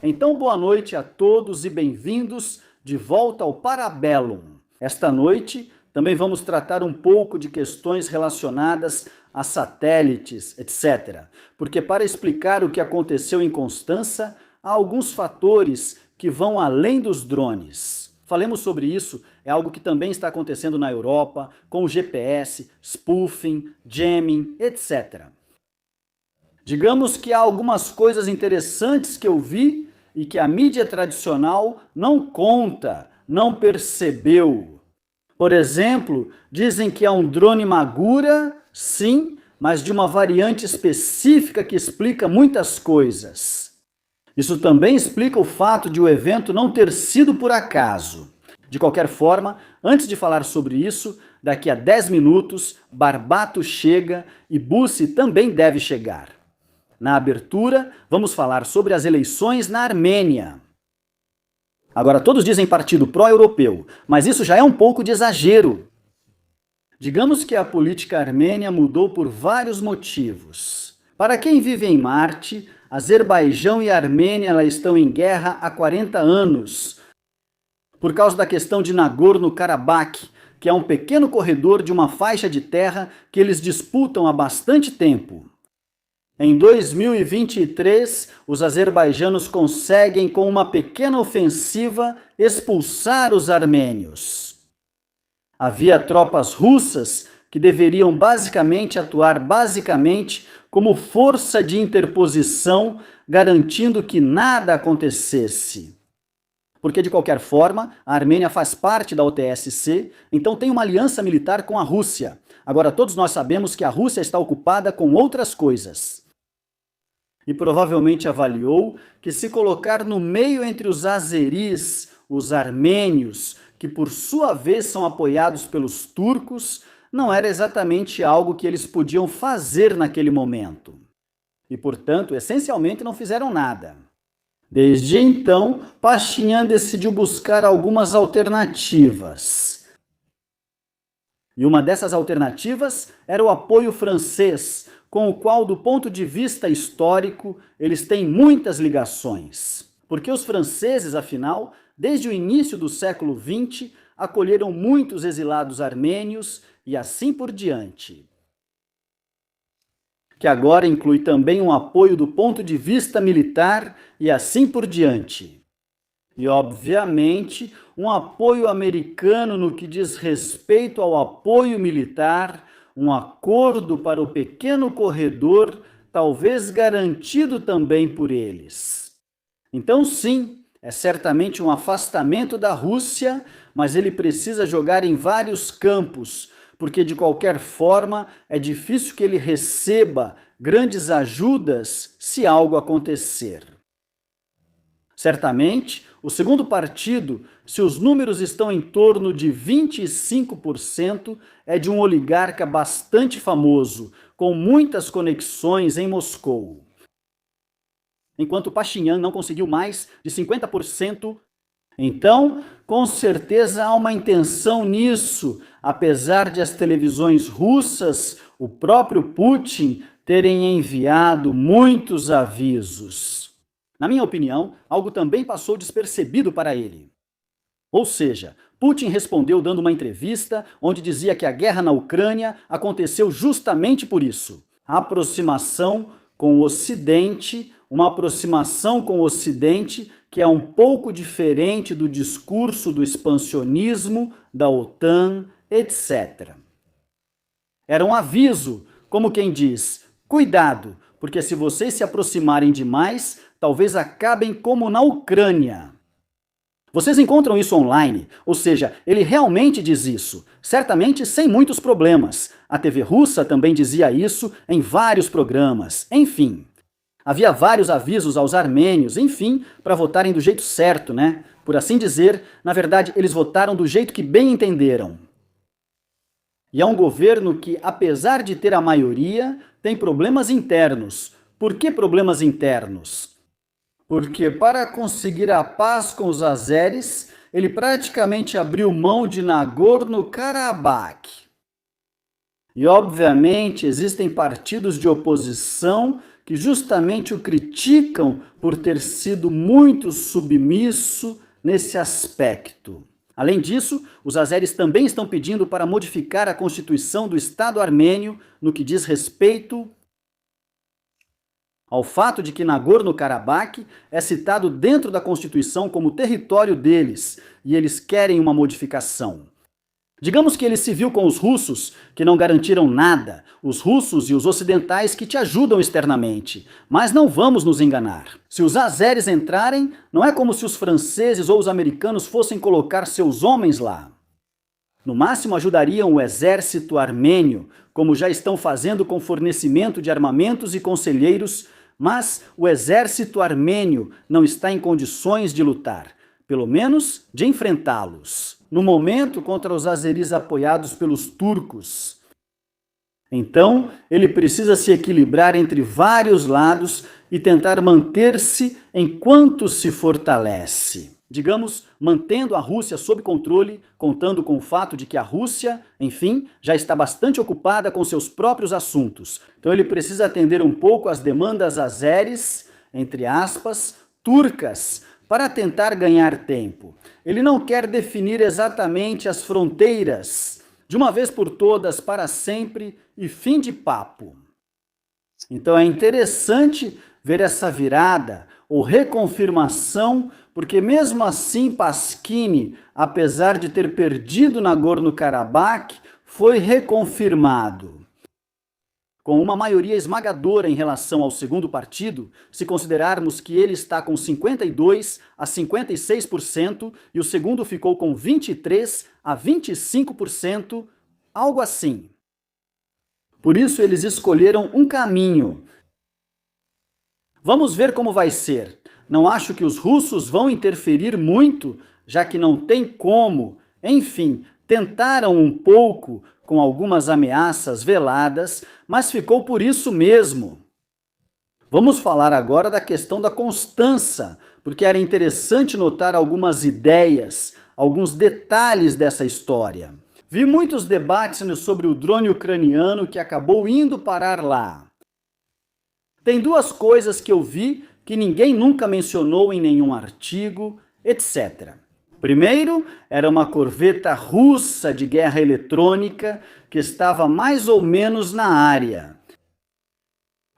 Então, boa noite a todos e bem-vindos de volta ao Parabellum. Esta noite também vamos tratar um pouco de questões relacionadas a satélites, etc. Porque para explicar o que aconteceu em Constança, há alguns fatores que vão além dos drones. Falemos sobre isso, é algo que também está acontecendo na Europa, com o GPS, spoofing, jamming, etc. Digamos que há algumas coisas interessantes que eu vi e que a mídia tradicional não conta, não percebeu. Por exemplo, dizem que é um drone Magura, sim, mas de uma variante específica que explica muitas coisas. Isso também explica o fato de o evento não ter sido por acaso. De qualquer forma, antes de falar sobre isso, daqui a 10 minutos, Barbato chega e Bussi também deve chegar. Na abertura, vamos falar sobre as eleições na Armênia. Agora, todos dizem partido pró-europeu, mas isso já é um pouco de exagero. Digamos que a política armênia mudou por vários motivos. Para quem vive em Marte, Azerbaijão e Armênia estão em guerra há 40 anos, por causa da questão de Nagorno-Karabakh, que é um pequeno corredor de uma faixa de terra que eles disputam há bastante tempo. Em 2023, os azerbaijanos conseguem, com uma pequena ofensiva, expulsar os armênios. Havia tropas russas que deveriam atuar como força de interposição, garantindo que nada acontecesse. Porque, de qualquer forma, a Armênia faz parte da OTSC, então tem uma aliança militar com a Rússia. Agora, todos nós sabemos que a Rússia está ocupada com outras coisas. E provavelmente avaliou que se colocar no meio entre os azeris, os armênios, que por sua vez são apoiados pelos turcos, não era exatamente algo que eles podiam fazer naquele momento. E, portanto, essencialmente não fizeram nada. Desde então, Pashinyan decidiu buscar algumas alternativas. E uma dessas alternativas era o apoio francês, com o qual, do ponto de vista histórico, eles têm muitas ligações. Porque os franceses, afinal, desde o início do século XX, acolheram muitos exilados armênios e assim por diante. Que agora inclui também um apoio do ponto de vista militar e assim por diante. E, obviamente, um apoio americano no que diz respeito ao apoio militar, um acordo para o pequeno corredor, talvez garantido também por eles. Então, sim, é certamente um afastamento da Rússia, mas ele precisa jogar em vários campos, porque de qualquer forma é difícil que ele receba grandes ajudas se algo acontecer. Certamente, o segundo partido, se os números estão em torno de 25%, é de um oligarca bastante famoso, com muitas conexões em Moscou. Enquanto Pashinyan não conseguiu mais de 50%, então, com certeza há uma intenção nisso, apesar de as televisões russas, o próprio Putin, terem enviado muitos avisos. Na minha opinião, algo também passou despercebido para ele. Ou seja, Putin respondeu dando uma entrevista onde dizia que a guerra na Ucrânia aconteceu justamente por isso. A aproximação com o Ocidente, uma aproximação com o Ocidente que é um pouco diferente do discurso do expansionismo, da OTAN, etc. Era um aviso, como quem diz, cuidado, porque se vocês se aproximarem demais, talvez acabem como na Ucrânia. Vocês encontram isso online, ou seja, ele realmente diz isso, certamente sem muitos problemas. A TV russa também dizia isso em vários programas, enfim. Havia vários avisos aos armênios, enfim, para votarem do jeito certo, né? Por assim dizer, na verdade, eles votaram do jeito que bem entenderam. E é um governo que, apesar de ter a maioria, tem problemas internos. Por que problemas internos? Porque para conseguir a paz com os azeres, ele praticamente abriu mão de Nagorno-Karabakh. E, obviamente, existem partidos de oposição que justamente o criticam por ter sido muito submisso nesse aspecto. Além disso, os azeres também estão pedindo para modificar a constituição do Estado armênio no que diz respeito ao fato de que Nagorno-Karabakh é citado dentro da Constituição como território deles, e eles querem uma modificação. Digamos que ele se viu com os russos, que não garantiram nada, os russos e os ocidentais que te ajudam externamente. Mas não vamos nos enganar. Se os azeres entrarem, não é como se os franceses ou os americanos fossem colocar seus homens lá. No máximo ajudariam o exército armênio, como já estão fazendo com fornecimento de armamentos e conselheiros, mas o exército armênio não está em condições de lutar, pelo menos de enfrentá-los. No momento, contra os azeris apoiados pelos turcos. Então, ele precisa se equilibrar entre vários lados e tentar manter-se enquanto se fortalece. Digamos, mantendo a Rússia sob controle, contando com o fato de que a Rússia, enfim, já está bastante ocupada com seus próprios assuntos. Então ele precisa atender um pouco às demandas azeres, entre aspas, turcas, para tentar ganhar tempo. Ele não quer definir exatamente as fronteiras, de uma vez por todas, para sempre, e fim de papo. Então é interessante ver essa virada, ou reconfirmação, porque mesmo assim Pasquini, apesar de ter perdido Nagorno-Karabakh, foi reconfirmado. Com uma maioria esmagadora em relação ao segundo partido, se considerarmos que ele está com 52% a 56% e o segundo ficou com 23% a 25%, algo assim. Por isso eles escolheram um caminho. Vamos ver como vai ser. Não acho que os russos vão interferir muito, já que não tem como. Enfim, tentaram um pouco com algumas ameaças veladas, mas ficou por isso mesmo. Vamos falar agora da questão da Constança, porque era interessante notar algumas ideias, alguns detalhes dessa história. Vi muitos debates sobre o drone ucraniano que acabou indo parar lá. Tem duas coisas que eu vi que ninguém nunca mencionou em nenhum artigo, etc. Primeiro, era uma corveta russa de guerra eletrônica que estava mais ou menos na área.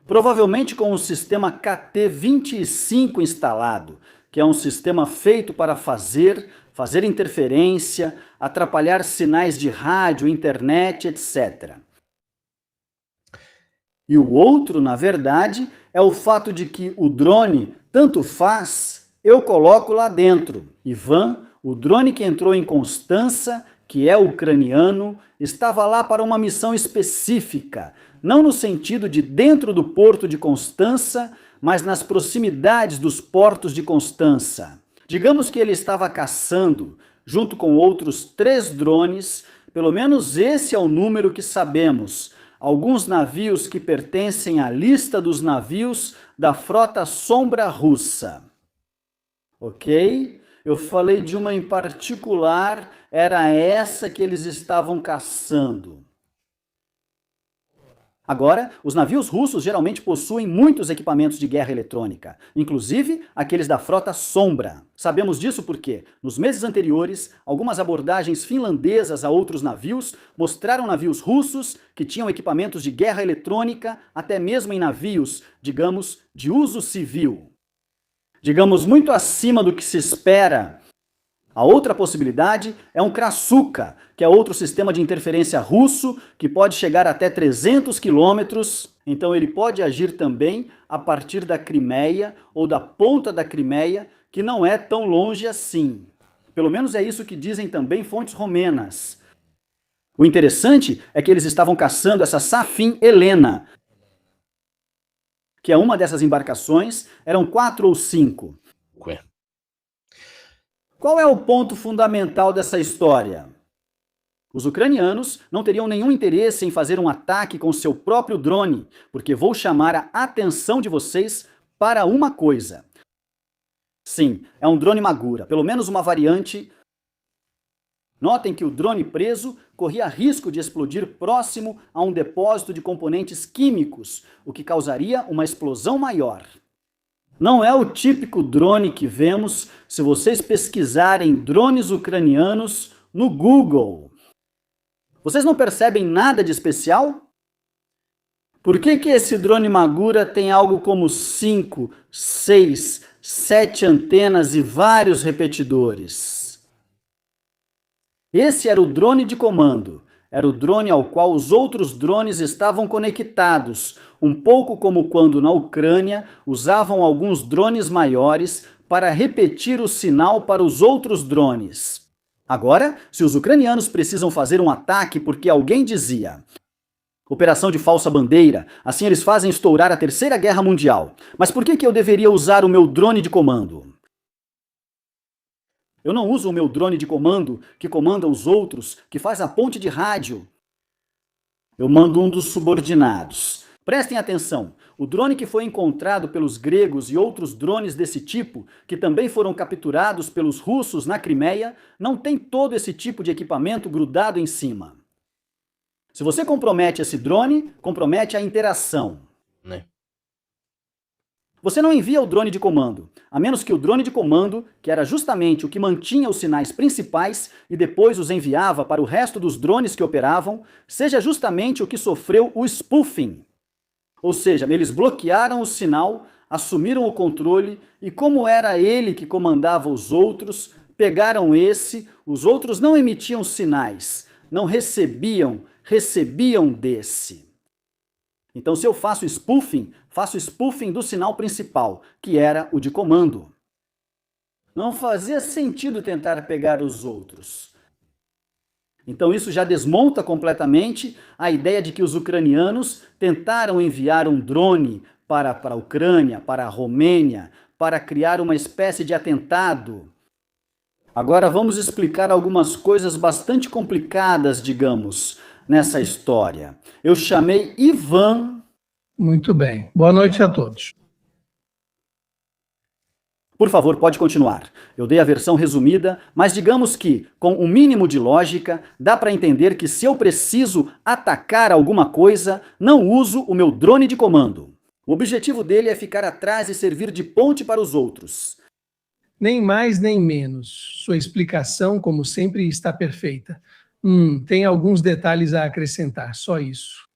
Provavelmente com o sistema KT-25 instalado, que é um sistema feito para fazer interferência, atrapalhar sinais de rádio, internet, etc. E o outro, na verdade, é o fato de que o drone, tanto faz, eu coloco lá dentro. Ivan, o drone que entrou em Constança, que é ucraniano, estava lá para uma missão específica, não no sentido de dentro do porto de Constança, mas nas proximidades dos portos de Constança. Digamos que ele estava caçando, junto com outros 3 drones, pelo menos esse é o número que sabemos, alguns navios que pertencem à lista dos navios da frota Sombra russa. Ok? Eu falei de uma em particular, era essa que eles estavam caçando. Agora, os navios russos geralmente possuem muitos equipamentos de guerra eletrônica, inclusive aqueles da frota Sombra. Sabemos disso porque, nos meses anteriores, algumas abordagens finlandesas a outros navios mostraram navios russos que tinham equipamentos de guerra eletrônica, até mesmo em navios, digamos, de uso civil. Digamos, muito acima do que se espera. A outra possibilidade é um Krasuka, que é outro sistema de interferência russo que pode chegar até 300 quilômetros. Então ele pode agir também a partir da Crimeia ou da ponta da Crimeia, que não é tão longe assim. Pelo menos é isso que dizem também fontes romenas. O interessante é que eles estavam caçando essa Safin Helena, que é uma dessas embarcações, eram 4 ou 5. Qual é o ponto fundamental dessa história? Os ucranianos não teriam nenhum interesse em fazer um ataque com seu próprio drone, porque vou chamar a atenção de vocês para uma coisa. Sim, é um drone Magura, pelo menos uma variante. Notem que o drone preso corria risco de explodir próximo a um depósito de componentes químicos, o que causaria uma explosão maior. Não é o típico drone que vemos se vocês pesquisarem drones ucranianos no Google. Vocês não percebem nada de especial? Por que esse drone Magura tem algo como 5, 6, 7 antenas e vários repetidores? Esse era o drone de comando. Era o drone ao qual os outros drones estavam conectados, um pouco como quando na Ucrânia usavam alguns drones maiores para repetir o sinal para os outros drones. Agora, se os ucranianos precisam fazer um ataque porque alguém dizia operação de falsa bandeira, assim eles fazem estourar a Terceira Guerra Mundial. Mas por que eu deveria usar o meu drone de comando? Eu não uso o meu drone de comando, que comanda os outros, que faz a ponte de rádio. Eu mando um dos subordinados. Prestem atenção, o drone que foi encontrado pelos gregos e outros drones desse tipo, que também foram capturados pelos russos na Crimeia, não tem todo esse tipo de equipamento grudado em cima. Se você compromete esse drone, compromete a interação. Você não envia o drone de comando, a menos que o drone de comando, que era justamente o que mantinha os sinais principais e depois os enviava para o resto dos drones que operavam, seja justamente o que sofreu o spoofing. Ou seja, eles bloquearam o sinal, assumiram o controle e, como era ele que comandava os outros, pegaram esse, os outros não emitiam sinais, não recebiam desse. Então, se eu faço spoofing do sinal principal, que era o de comando. Não fazia sentido tentar pegar os outros. Então, isso já desmonta completamente a ideia de que os ucranianos tentaram enviar um drone para a Ucrânia, para a Romênia, para criar uma espécie de atentado. Agora, vamos explicar algumas coisas bastante complicadas, digamos, nessa história. Eu chamei Ivan. Muito bem. Boa noite a todos. Por favor, pode continuar. Eu dei a versão resumida, mas digamos que, com um mínimo de lógica, dá para entender que se eu preciso atacar alguma coisa, não uso o meu drone de comando. O objetivo dele é ficar atrás e servir de ponte para os outros. Nem mais nem menos. Sua explicação, como sempre, está perfeita. Tem alguns detalhes a acrescentar, só isso.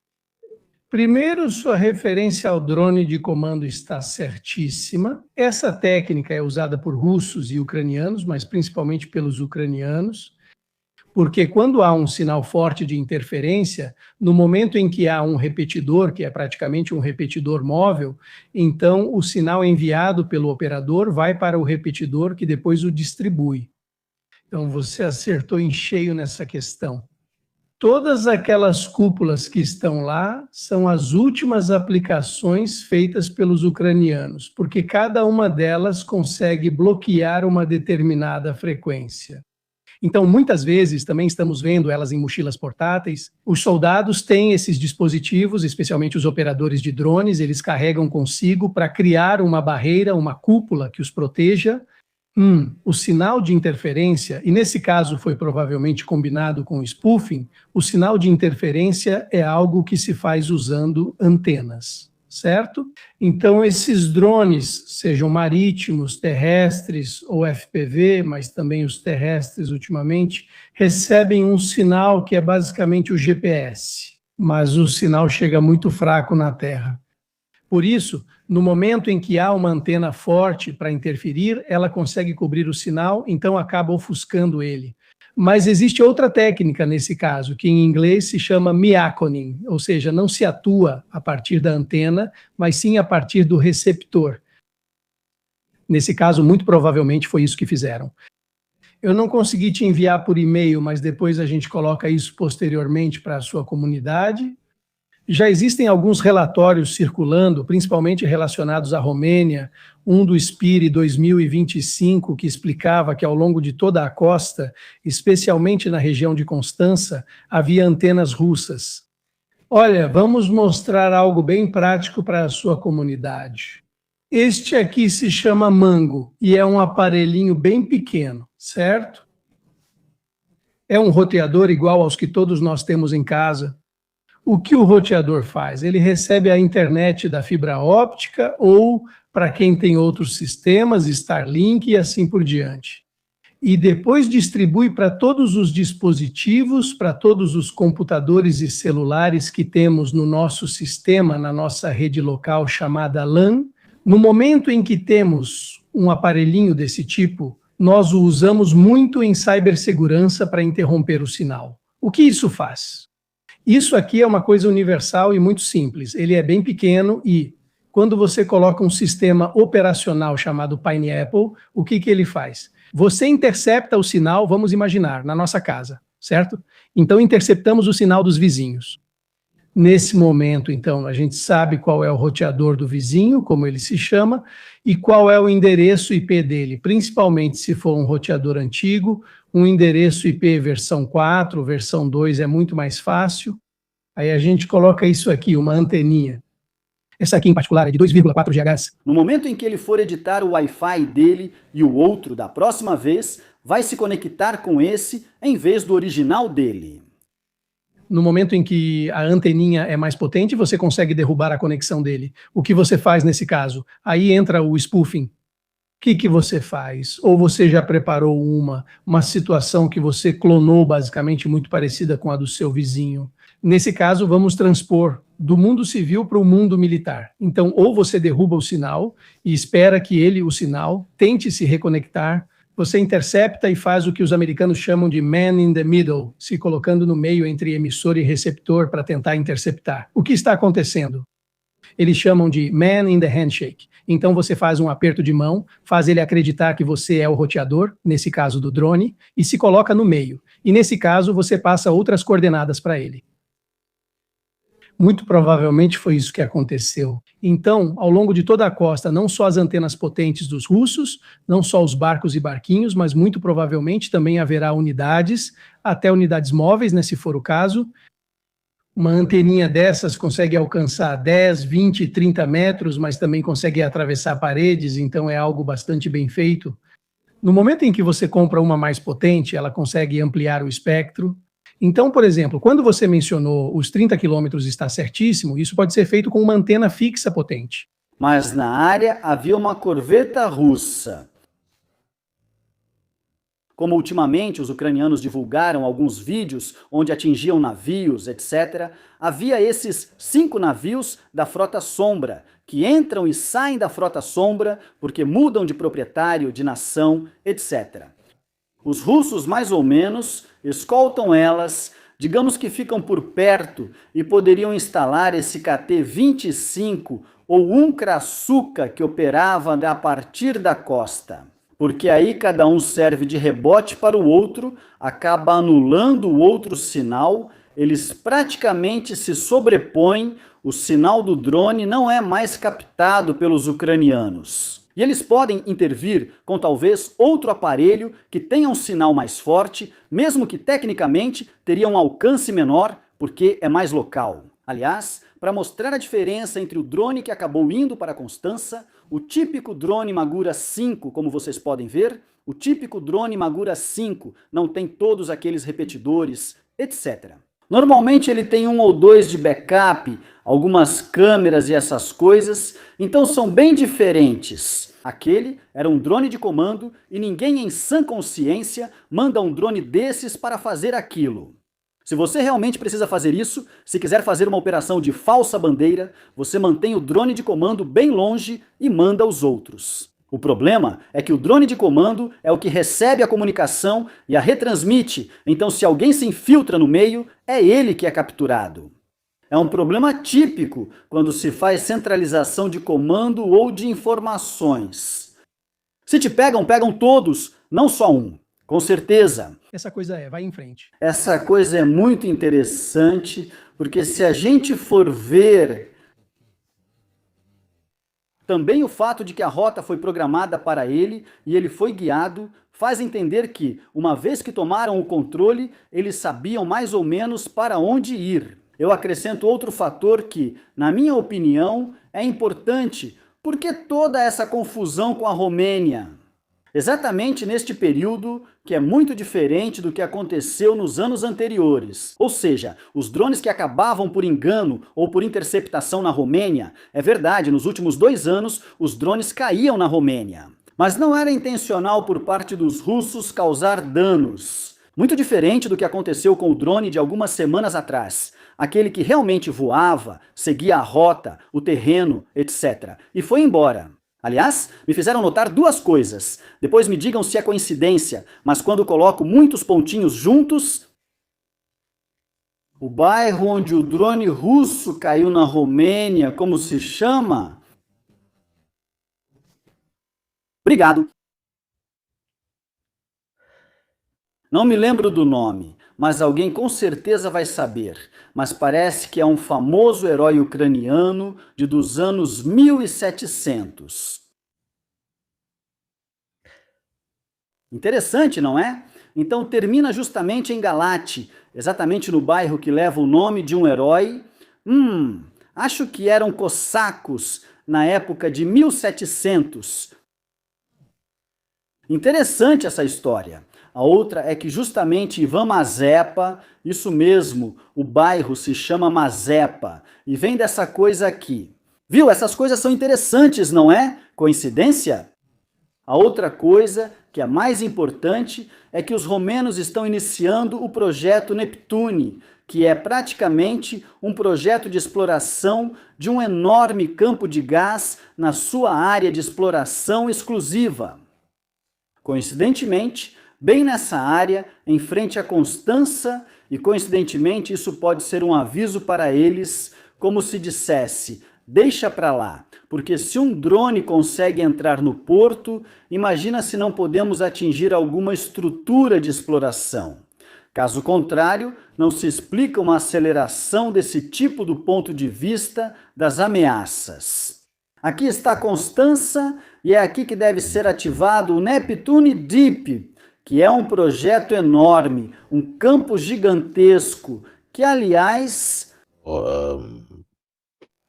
Primeiro, sua referência ao drone de comando está certíssima. Essa técnica é usada por russos e ucranianos, mas principalmente pelos ucranianos, porque quando há um sinal forte de interferência, no momento em que há um repetidor, que é praticamente um repetidor móvel, então o sinal enviado pelo operador vai para o repetidor, que depois o distribui. Então você acertou em cheio nessa questão. Todas aquelas cúpulas que estão lá são as últimas aplicações feitas pelos ucranianos, porque cada uma delas consegue bloquear uma determinada frequência. Então, muitas vezes, também estamos vendo elas em mochilas portáteis. Os soldados têm esses dispositivos, especialmente os operadores de drones, eles carregam consigo para criar uma barreira, uma cúpula que os proteja. O sinal de interferência, e nesse caso foi provavelmente combinado com o spoofing, o sinal de interferência é algo que se faz usando antenas, certo? Então esses drones, sejam marítimos, terrestres ou FPV, mas também os terrestres ultimamente, recebem um sinal que é basicamente o GPS, mas o sinal chega muito fraco na Terra. Por isso, no momento em que há uma antena forte para interferir, ela consegue cobrir o sinal, então acaba ofuscando ele. Mas existe outra técnica nesse caso, que em inglês se chama meaconing, ou seja, não se atua a partir da antena, mas sim a partir do receptor. Nesse caso, muito provavelmente foi isso que fizeram. Eu não consegui te enviar por e-mail, mas depois a gente coloca isso posteriormente para a sua comunidade. Já existem alguns relatórios circulando, principalmente relacionados à Romênia, um do SPIRI 2025, que explicava que ao longo de toda a costa, especialmente na região de Constança, havia antenas russas. Olha, vamos mostrar algo bem prático para a sua comunidade. Este aqui se chama Mango e é um aparelhinho bem pequeno, certo? É um roteador igual aos que todos nós temos em casa. O que o roteador faz? Ele recebe a internet da fibra óptica ou, para quem tem outros sistemas, Starlink e assim por diante. E depois distribui para todos os dispositivos, para todos os computadores e celulares que temos no nosso sistema, na nossa rede local chamada LAN. No momento em que temos um aparelhinho desse tipo, nós o usamos muito em cibersegurança para interromper o sinal. O que isso faz? Isso aqui é uma coisa universal e muito simples. Ele é bem pequeno e, quando você coloca um sistema operacional chamado Pineapple, o que ele faz? Você intercepta o sinal, vamos imaginar, na nossa casa, certo? Então, interceptamos o sinal dos vizinhos. Nesse momento, então, a gente sabe qual é o roteador do vizinho, como ele se chama, e qual é o endereço IP dele, principalmente se for um roteador antigo, um endereço IP versão 4, versão 2 é muito mais fácil. Aí a gente coloca isso aqui, uma anteninha. Essa aqui em particular é de 2,4 GHz. No momento em que ele for editar o Wi-Fi dele e o outro da próxima vez, vai se conectar com esse em vez do original dele. No momento em que a anteninha é mais potente, você consegue derrubar a conexão dele. O que você faz nesse caso? Aí entra o spoofing. O que você faz? Ou você já preparou uma situação que você clonou basicamente muito parecida com a do seu vizinho. Nesse caso, vamos transpor do mundo civil para o mundo militar. Então, ou você derruba o sinal e espera que ele, o sinal, tente se reconectar. Você intercepta e faz o que os americanos chamam de man in the middle, se colocando no meio entre emissor e receptor para tentar interceptar. O que está acontecendo? Eles chamam de man in the handshake. Então você faz um aperto de mão, faz ele acreditar que você é o roteador, nesse caso do drone, e se coloca no meio. E nesse caso você passa outras coordenadas para ele. Muito provavelmente foi isso que aconteceu. Então, ao longo de toda a costa, não só as antenas potentes dos russos, não só os barcos e barquinhos, mas muito provavelmente também haverá unidades, até unidades móveis, né, se for o caso. Uma anteninha dessas consegue alcançar 10, 20, 30 metros, mas também consegue atravessar paredes, então é algo bastante bem feito. No momento em que você compra uma mais potente, ela consegue ampliar o espectro. Então, por exemplo, quando você mencionou os 30 quilômetros está certíssimo, isso pode ser feito com uma antena fixa potente. Mas na área havia uma corveta russa. Como ultimamente os ucranianos divulgaram alguns vídeos onde atingiam navios, etc., havia esses 5 navios da Frota Sombra, que entram e saem da Frota Sombra porque mudam de proprietário, de nação, etc. Os russos, mais ou menos, escoltam elas, digamos que ficam por perto e poderiam instalar esse KT-25 ou um Krasuka que operava a partir da costa. Porque aí cada um serve de rebote para o outro, acaba anulando o outro sinal, eles praticamente se sobrepõem, o sinal do drone não é mais captado pelos ucranianos. E eles podem intervir com talvez outro aparelho que tenha um sinal mais forte, mesmo que tecnicamente teria um alcance menor, porque é mais local. Aliás, para mostrar a diferença entre o drone que acabou indo para Constança, o típico drone Magura 5, como vocês podem ver, o típico drone Magura 5 não tem todos aqueles repetidores, etc. Normalmente ele tem 1 ou 2 de backup, algumas câmeras e essas coisas, então são bem diferentes. Aquele era um drone de comando e ninguém em sã consciência manda um drone desses para fazer aquilo. Se você realmente precisa fazer isso, se quiser fazer uma operação de falsa bandeira, você mantém o drone de comando bem longe e manda os outros. O problema é que o drone de comando é o que recebe a comunicação e a retransmite, então se alguém se infiltra no meio, é ele que é capturado. É um problema típico quando se faz centralização de comando ou de informações. Se te pegam, pegam todos, não só um. Com certeza. Essa coisa vai em frente. Essa coisa é muito interessante, porque se a gente for ver também o fato de que a rota foi programada para ele e ele foi guiado, faz entender que, uma vez que tomaram o controle, eles sabiam mais ou menos para onde ir. Eu acrescento outro fator que, na minha opinião, é importante. Por que toda essa confusão com a Romênia? Exatamente neste período que é muito diferente do que aconteceu nos anos anteriores. Ou seja, os drones que acabavam por engano ou por interceptação na Romênia, é verdade, nos últimos 2 anos os drones caíam na Romênia. Mas não era intencional por parte dos russos causar danos. Muito diferente do que aconteceu com o drone de algumas semanas atrás. Aquele que realmente voava, seguia a rota, o terreno, etc. E foi embora. Aliás, me fizeram notar 2 coisas. Depois me digam se é coincidência, mas quando coloco muitos pontinhos juntos... O bairro onde o drone russo caiu na Romênia, como se chama? Obrigado. Não me lembro do nome, mas alguém com certeza vai saber. Mas parece que é um famoso herói ucraniano dos anos 1700. Interessante, não é? Então termina justamente em Galate, exatamente no bairro que leva o nome de um herói. Acho que eram cossacos na época de 1700. Interessante essa história. A outra é que justamente Ivan Mazepa, isso mesmo, o bairro se chama Mazepa, e vem dessa coisa aqui. Viu? Essas coisas são interessantes, não é? Coincidência? A outra coisa, que é mais importante, é que os romenos estão iniciando o projeto Neptune, que é praticamente um projeto de exploração de um enorme campo de gás na sua área de exploração exclusiva. Coincidentemente, bem nessa área, em frente a Constança, e coincidentemente isso pode ser um aviso para eles, como se dissesse, deixa para lá, porque se um drone consegue entrar no porto, imagina se não podemos atingir alguma estrutura de exploração. Caso contrário, não se explica uma aceleração desse tipo do ponto de vista das ameaças. Aqui está Constança, e é aqui que deve ser ativado o Neptune Deep, que é um projeto enorme, um campo gigantesco, que, aliás,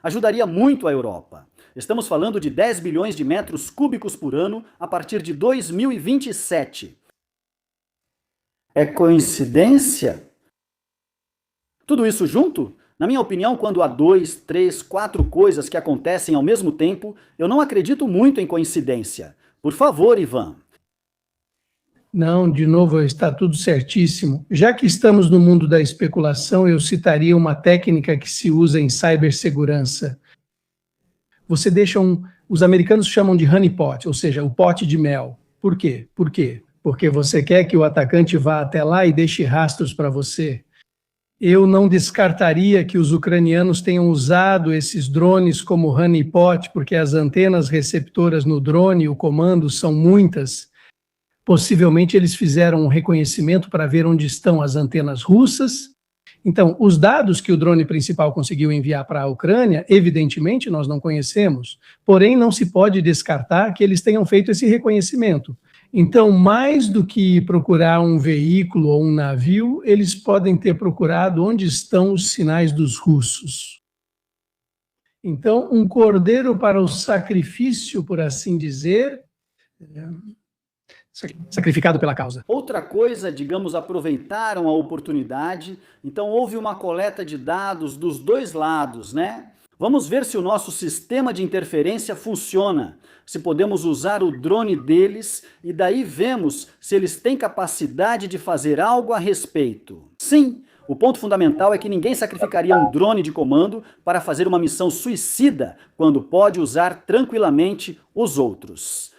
ajudaria muito a Europa. Estamos falando de 10 bilhões de metros cúbicos por ano a partir de 2027. É coincidência? Tudo isso junto? Na minha opinião, quando há 2, 3, 4 coisas que acontecem ao mesmo tempo, eu não acredito muito em coincidência. Por favor, Ivan. Não, de novo, está tudo certíssimo. Já que estamos no mundo da especulação, eu citaria uma técnica que se usa em cibersegurança. Você deixa os americanos chamam de honeypot, ou seja, o pote de mel. Por quê? Porque você quer que o atacante vá até lá e deixe rastros para você. Eu não descartaria que os ucranianos tenham usado esses drones como honeypot, porque as antenas receptoras no drone, o comando, são muitas. Possivelmente eles fizeram um reconhecimento para ver onde estão as antenas russas. Então, os dados que o drone principal conseguiu enviar para a Ucrânia, evidentemente nós não conhecemos, porém não se pode descartar que eles tenham feito esse reconhecimento. Então, mais do que procurar um veículo ou um navio, eles podem ter procurado onde estão os sinais dos russos. Então, um cordeiro para o sacrifício, por assim dizer, sacrificado pela causa. Outra coisa, digamos, aproveitaram a oportunidade, então houve uma coleta de dados dos 2 lados, né? Vamos ver se o nosso sistema de interferência funciona, se podemos usar o drone deles e daí vemos se eles têm capacidade de fazer algo a respeito. Sim, o ponto fundamental é que ninguém sacrificaria um drone de comando para fazer uma missão suicida, quando pode usar tranquilamente os outros.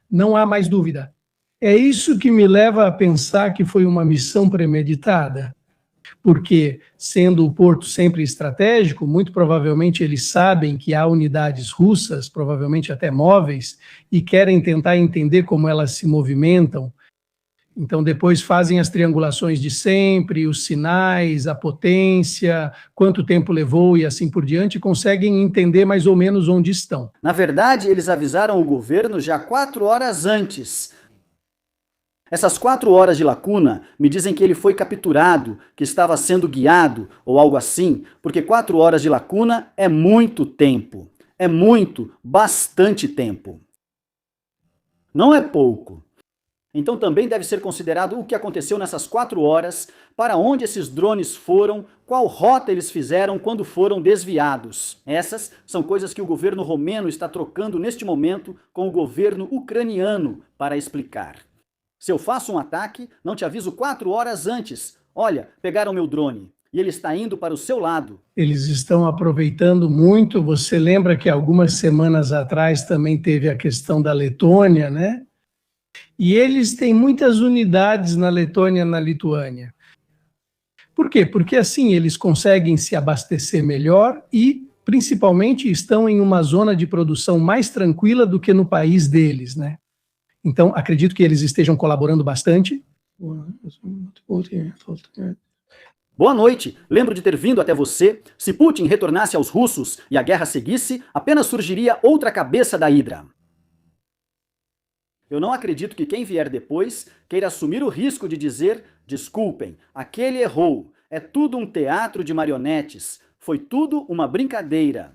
Não há mais dúvida. É isso que me leva a pensar que foi uma missão premeditada. Porque, sendo o porto sempre estratégico, muito provavelmente eles sabem que há unidades russas, provavelmente até móveis, e querem tentar entender como elas se movimentam. Então, depois fazem as triangulações de sempre, os sinais, a potência, quanto tempo levou e assim por diante, e conseguem entender mais ou menos onde estão. Na verdade, eles avisaram o governo já 4 horas antes. Essas 4 horas de lacuna me dizem que ele foi capturado, que estava sendo guiado ou algo assim, porque 4 horas de lacuna é muito tempo. É muito, bastante tempo. Não é pouco. Então também deve ser considerado o que aconteceu nessas 4 horas, para onde esses drones foram, qual rota eles fizeram quando foram desviados. Essas são coisas que o governo romeno está trocando neste momento com o governo ucraniano para explicar. Se eu faço um ataque, não te aviso 4 horas antes. Olha, pegaram meu drone e ele está indo para o seu lado. Eles estão aproveitando muito. Você lembra que algumas semanas atrás também teve a questão da Letônia, né? E eles têm muitas unidades na Letônia e na Lituânia. Por quê? Porque assim eles conseguem se abastecer melhor e, principalmente, estão em uma zona de produção mais tranquila do que no país deles, né? Então, acredito que eles estejam colaborando bastante. Boa noite. Lembro de ter vindo até você. Se Putin retornasse aos russos e a guerra seguisse, apenas surgiria outra cabeça da Hidra. Eu não acredito que quem vier depois queira assumir o risco de dizer: desculpem, aquele errou, é tudo um teatro de marionetes, foi tudo uma brincadeira.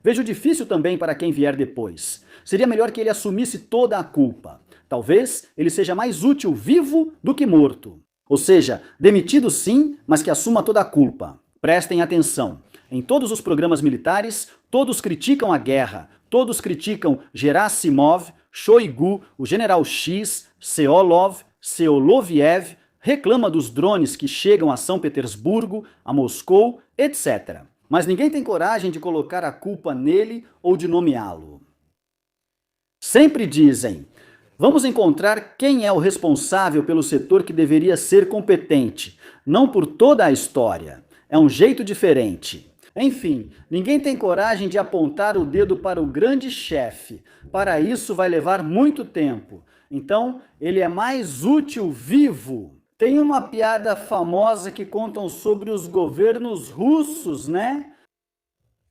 Vejo difícil também para quem vier depois. Seria melhor que ele assumisse toda a culpa. Talvez ele seja mais útil vivo do que morto. Ou seja, demitido sim, mas que assuma toda a culpa. Prestem atenção. Em todos os programas militares, todos criticam a guerra, todos criticam Gerasimov, Shoigu, o General X, Seolov, Seoloviev, reclama dos drones que chegam a São Petersburgo, a Moscou, etc. Mas ninguém tem coragem de colocar a culpa nele ou de nomeá-lo. Sempre dizem: vamos encontrar quem é o responsável pelo setor que deveria ser competente, não por toda a história. É um jeito diferente. Enfim, ninguém tem coragem de apontar o dedo para o grande chefe. Para isso vai levar muito tempo. Então, ele é mais útil vivo. Tem uma piada famosa que contam sobre os governos russos, né?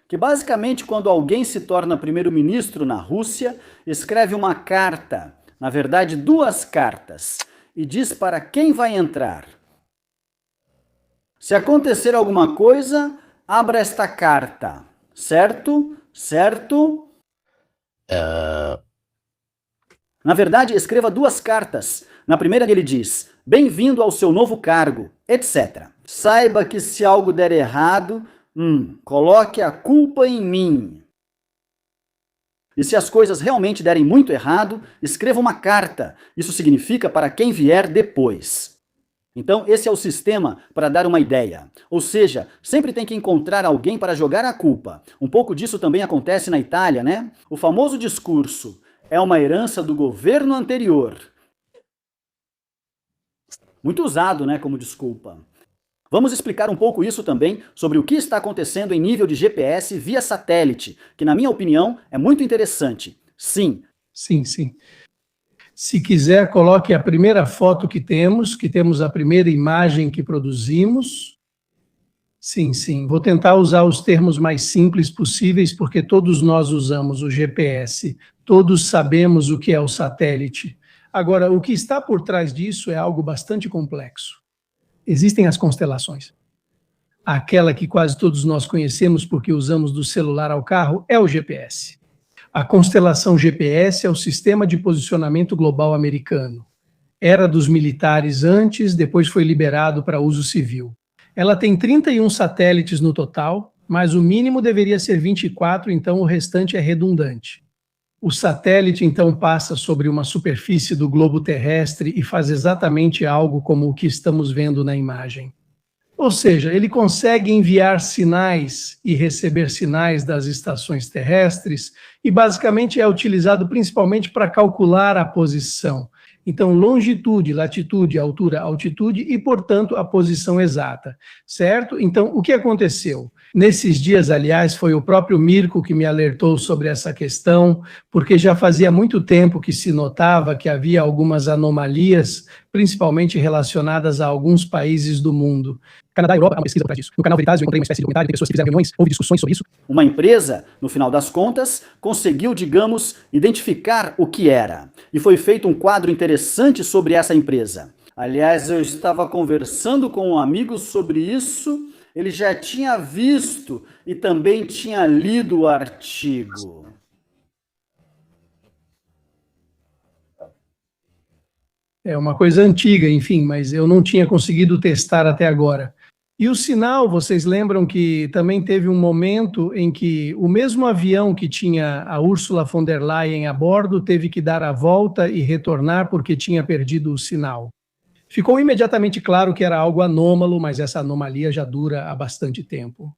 Que basicamente quando alguém se torna primeiro-ministro na Rússia, escreve uma carta, na verdade 2 cartas, e diz para quem vai entrar. Se acontecer alguma coisa, abra esta carta, certo? Certo? Na verdade, escreva 2 cartas. Na primeira ele diz: bem-vindo ao seu novo cargo, etc. Saiba que se algo der errado, coloque a culpa em mim. E se as coisas realmente derem muito errado, escreva uma carta. Isso significa para quem vier depois. Então, esse é o sistema para dar uma ideia. Ou seja, sempre tem que encontrar alguém para jogar a culpa. Um pouco disso também acontece na Itália, né? O famoso discurso é uma herança do governo anterior. Muito usado, né, como desculpa. Vamos explicar um pouco isso também sobre o que está acontecendo em nível de GPS via satélite, que na minha opinião é muito interessante. Sim. Sim. Se quiser, coloque a primeira foto que temos a primeira imagem que produzimos. Sim. Vou tentar usar os termos mais simples possíveis, porque todos nós usamos o GPS, todos sabemos o que é o satélite. Agora, o que está por trás disso é algo bastante complexo. Existem as constelações. Aquela que quase todos nós conhecemos porque usamos do celular ao carro é o GPS. A constelação GPS é o Sistema de Posicionamento Global americano. Era dos militares antes, depois foi liberado para uso civil. Ela tem 31 satélites no total, mas o mínimo deveria ser 24, então o restante é redundante. O satélite, então, passa sobre uma superfície do globo terrestre e faz exatamente algo como o que estamos vendo na imagem. Ou seja, ele consegue enviar sinais e receber sinais das estações terrestres e basicamente é utilizado principalmente para calcular a posição. Então, longitude, latitude, altura, altitude e, portanto, a posição exata, certo? Então, o que aconteceu? Nesses dias, aliás, foi o próprio Mirko que me alertou sobre essa questão, porque já fazia muito tempo que se notava que havia algumas anomalias, principalmente relacionadas a alguns países do mundo. Canadá e Europa há uma pesquisa por trás disso. No canal Veritas eu encontrei uma espécie de documentário de pessoas que fizeram reuniões, houve discussões sobre isso. Uma empresa, no final das contas, conseguiu, digamos, identificar o que era. E foi feito um quadro interessante sobre essa empresa. Aliás, eu estava conversando com um amigo sobre isso, ele já tinha visto e também tinha lido o artigo. É uma coisa antiga, enfim, mas eu não tinha conseguido testar até agora. E o sinal, vocês lembram que também teve um momento em que o mesmo avião que tinha a Ursula von der Leyen a bordo teve que dar a volta e retornar porque tinha perdido o sinal. Ficou imediatamente claro que era algo anômalo, mas essa anomalia já dura há bastante tempo.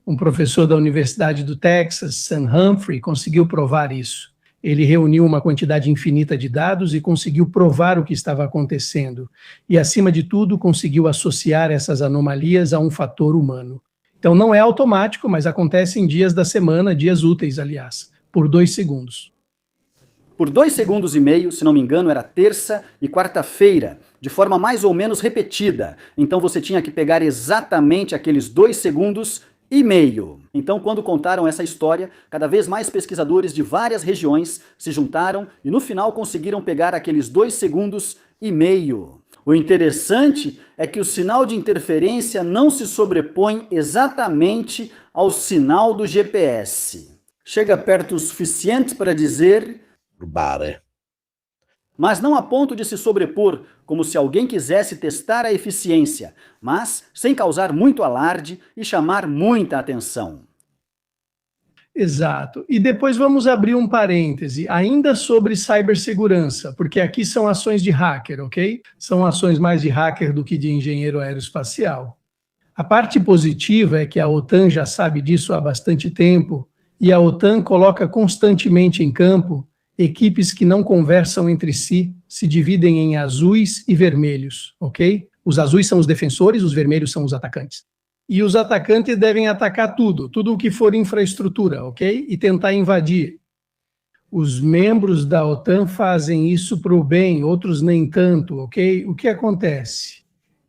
Um professor da Universidade do Texas, Sam Humphrey, conseguiu provar isso. Ele reuniu uma quantidade infinita de dados e conseguiu provar o que estava acontecendo. E, acima de tudo, conseguiu associar essas anomalias a um fator humano. Então, não é automático, mas acontece em dias da semana, dias úteis, aliás, por 2 segundos. Por 2,5 segundos, se não me engano, era terça e quarta-feira, de forma mais ou menos repetida. Então você tinha que pegar exatamente aqueles 2,5 segundos. Então, quando contaram essa história, cada vez mais pesquisadores de várias regiões se juntaram e no final conseguiram pegar aqueles 2,5 segundos. O interessante é que o sinal de interferência não se sobrepõe exatamente ao sinal do GPS. Chega perto o suficiente para dizer... Mas não a ponto de se sobrepor, como se alguém quisesse testar a eficiência, mas sem causar muito alarde e chamar muita atenção. Exato. E depois vamos abrir um parêntese, ainda sobre cibersegurança, porque aqui são ações de hacker, ok? São ações mais de hacker do que de engenheiro aeroespacial. A parte positiva é que a OTAN já sabe disso há bastante tempo, e a OTAN coloca constantemente em campo equipes que não conversam entre si, se dividem em azuis e vermelhos, ok? Os azuis são os defensores, os vermelhos são os atacantes. E os atacantes devem atacar tudo o que for infraestrutura, ok? E tentar invadir. Os membros da OTAN fazem isso para o bem, outros nem tanto, ok? O que acontece?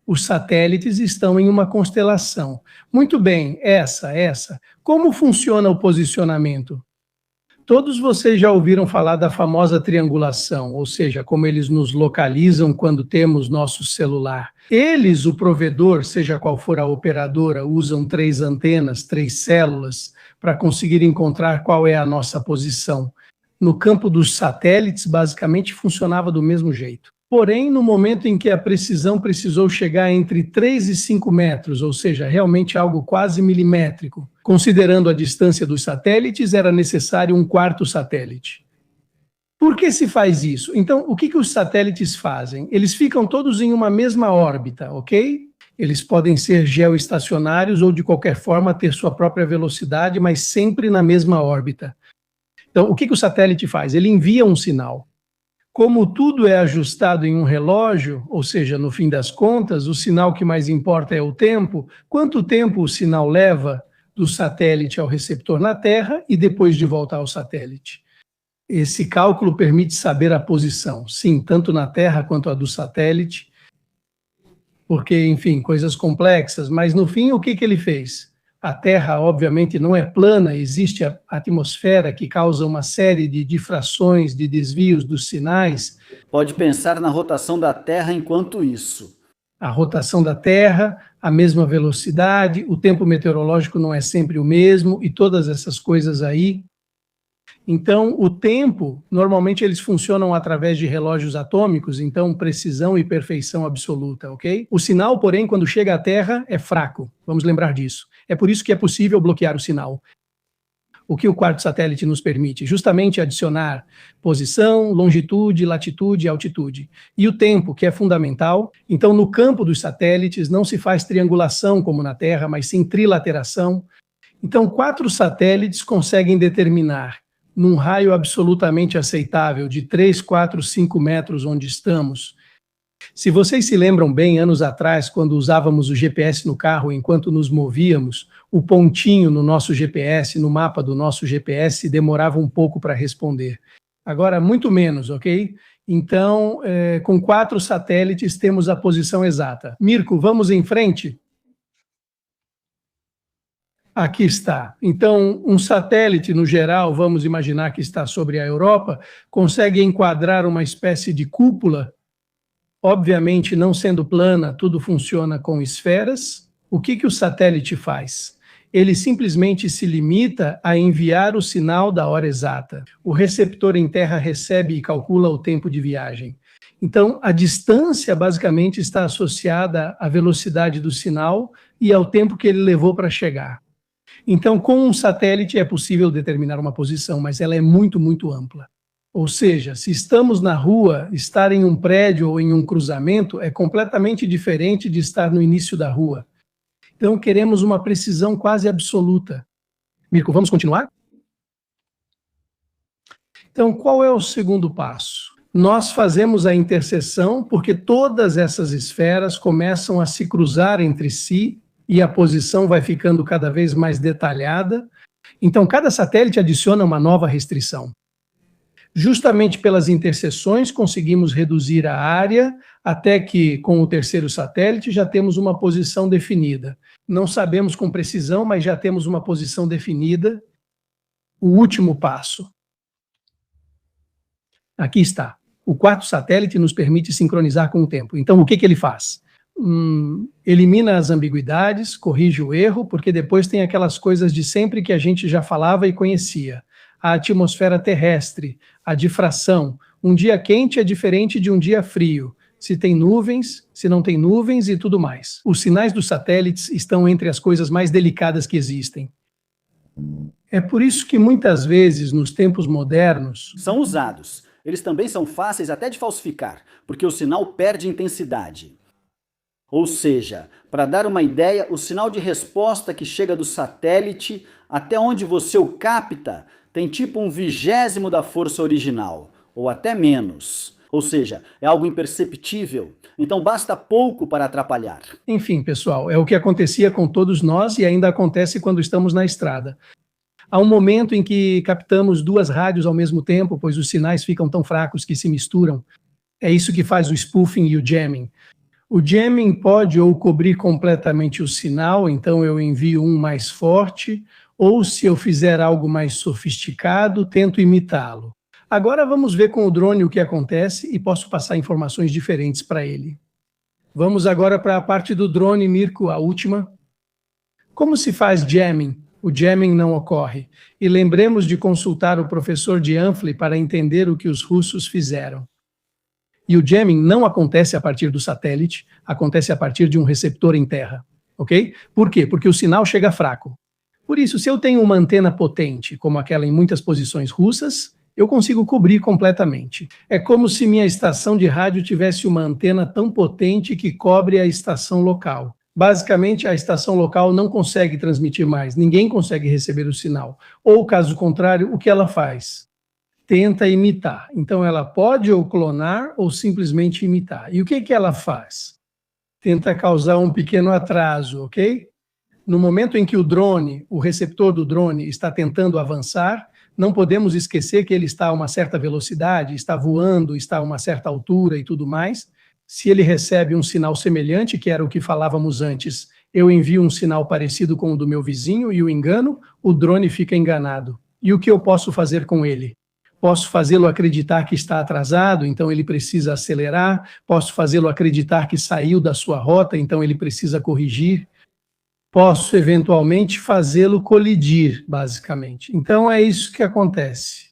Os satélites estão em uma constelação. Muito bem, essa. Como funciona o posicionamento? Todos vocês já ouviram falar da famosa triangulação, ou seja, como eles nos localizam quando temos nosso celular. Eles, o provedor, seja qual for a operadora, usam 3 antenas, 3 células, para conseguir encontrar qual é a nossa posição. No campo dos satélites, basicamente funcionava do mesmo jeito. Porém, no momento em que a precisão precisou chegar entre 3 e 5 metros, ou seja, realmente algo quase milimétrico, considerando a distância dos satélites, era necessário um 4º satélite. Por que se faz isso? Então, o que os satélites fazem? Eles ficam todos em uma mesma órbita, ok? Eles podem ser geoestacionários ou, de qualquer forma, ter sua própria velocidade, mas sempre na mesma órbita. Então, o que o satélite faz? Ele envia um sinal. Como tudo é ajustado em um relógio, ou seja, no fim das contas, o sinal que mais importa é o tempo, quanto tempo o sinal leva do satélite ao receptor na Terra e depois de volta ao satélite. Esse cálculo permite saber a posição, sim, tanto na Terra quanto a do satélite, porque, enfim, coisas complexas, mas no fim o que ele fez? A Terra, obviamente, não é plana, existe a atmosfera que causa uma série de difrações, de desvios dos sinais. Pode pensar na rotação da Terra enquanto isso. A rotação da Terra, a mesma velocidade, o tempo meteorológico não é sempre o mesmo e todas essas coisas aí. Então, o tempo, normalmente eles funcionam através de relógios atômicos, então precisão e perfeição absoluta, ok? O sinal, porém, quando chega à Terra, é fraco, vamos lembrar disso. É por isso que é possível bloquear o sinal. O que o 4º satélite nos permite? Justamente adicionar posição, longitude, latitude e altitude. E o tempo, que é fundamental. Então, no campo dos satélites, não se faz triangulação como na Terra, mas sim trilateração. Então, 4 satélites conseguem determinar, num raio absolutamente aceitável de 3, 4, 5 metros onde estamos. Se vocês se lembram bem, anos atrás, quando usávamos o GPS no carro enquanto nos movíamos, o pontinho no nosso GPS, no mapa do nosso GPS, demorava um pouco para responder. Agora, muito menos, ok? Então, com 4 satélites, temos a posição exata. Mirko, vamos em frente? Aqui está. Então, um satélite, no geral, vamos imaginar que está sobre a Europa, consegue enquadrar uma espécie de cúpula. Obviamente, não sendo plana, tudo funciona com esferas. O que o satélite faz? Ele simplesmente se limita a enviar o sinal da hora exata. O receptor em terra recebe e calcula o tempo de viagem. Então, a distância basicamente está associada à velocidade do sinal e ao tempo que ele levou para chegar. Então, com um satélite é possível determinar uma posição, mas ela é muito, muito ampla. Ou seja, se estamos na rua, estar em um prédio ou em um cruzamento é completamente diferente de estar no início da rua. Então, queremos uma precisão quase absoluta. Mirko, vamos continuar? Então, qual é o segundo passo? Nós fazemos a interseção porque todas essas esferas começam a se cruzar entre si e a posição vai ficando cada vez mais detalhada. Então, cada satélite adiciona uma nova restrição. Justamente pelas interseções, conseguimos reduzir a área até que, com o terceiro satélite, já temos uma posição definida. Não sabemos com precisão, mas já temos uma posição definida. O último passo. Aqui está. O quarto satélite nos permite sincronizar com o tempo. Então, o que ele faz? Elimina as ambiguidades, corrige o erro, porque depois tem aquelas coisas de sempre que a gente já falava e conhecia. A atmosfera terrestre, a difração. Um dia quente é diferente de um dia frio. Se tem nuvens, se não tem nuvens e tudo mais. Os sinais dos satélites estão entre as coisas mais delicadas que existem. É por isso que muitas vezes, nos tempos modernos, são usados. Eles também são fáceis até de falsificar, porque o sinal perde intensidade. Ou seja, para dar uma ideia, o sinal de resposta que chega do satélite até onde você o capta tem tipo 1/20 da força original, ou até menos. Ou seja, é algo imperceptível, então basta pouco para atrapalhar. Enfim, pessoal, é o que acontecia com todos nós e ainda acontece quando estamos na estrada. Há um momento em que captamos 2 rádios ao mesmo tempo, pois os sinais ficam tão fracos que se misturam. É isso que faz o spoofing e o jamming. O jamming pode ou cobrir completamente o sinal, então eu envio um mais forte, ou se eu fizer algo mais sofisticado, tento imitá-lo. Agora vamos ver com o drone o que acontece e posso passar informações diferentes para ele. Vamos agora para a parte do drone, Mirko, a última. Como se faz jamming? O jamming não ocorre. E lembremos de consultar o professor de Ampli para entender o que os russos fizeram. E o jamming não acontece a partir do satélite, acontece a partir de um receptor em terra, ok? Por quê? Porque o sinal chega fraco. Por isso, se eu tenho uma antena potente, como aquela em muitas posições russas, eu consigo cobrir completamente. É como se minha estação de rádio tivesse uma antena tão potente que cobre a estação local. Basicamente, a estação local não consegue transmitir mais, ninguém consegue receber o sinal. Ou, caso contrário, o que ela faz? Tenta imitar. Então, ela pode ou clonar ou simplesmente imitar. E o que ela faz? Tenta causar um pequeno atraso, ok? No momento em que o drone, o receptor do drone, está tentando avançar, não podemos esquecer que ele está a uma certa velocidade, está voando, está a uma certa altura e tudo mais. Se ele recebe um sinal semelhante, que era o que falávamos antes, eu envio um sinal parecido com o do meu vizinho e o engano, o drone fica enganado. E o que eu posso fazer com ele? Posso fazê-lo acreditar que está atrasado, então ele precisa acelerar. Posso fazê-lo acreditar que saiu da sua rota, então ele precisa corrigir. Posso, eventualmente, fazê-lo colidir, basicamente. Então, é isso que acontece.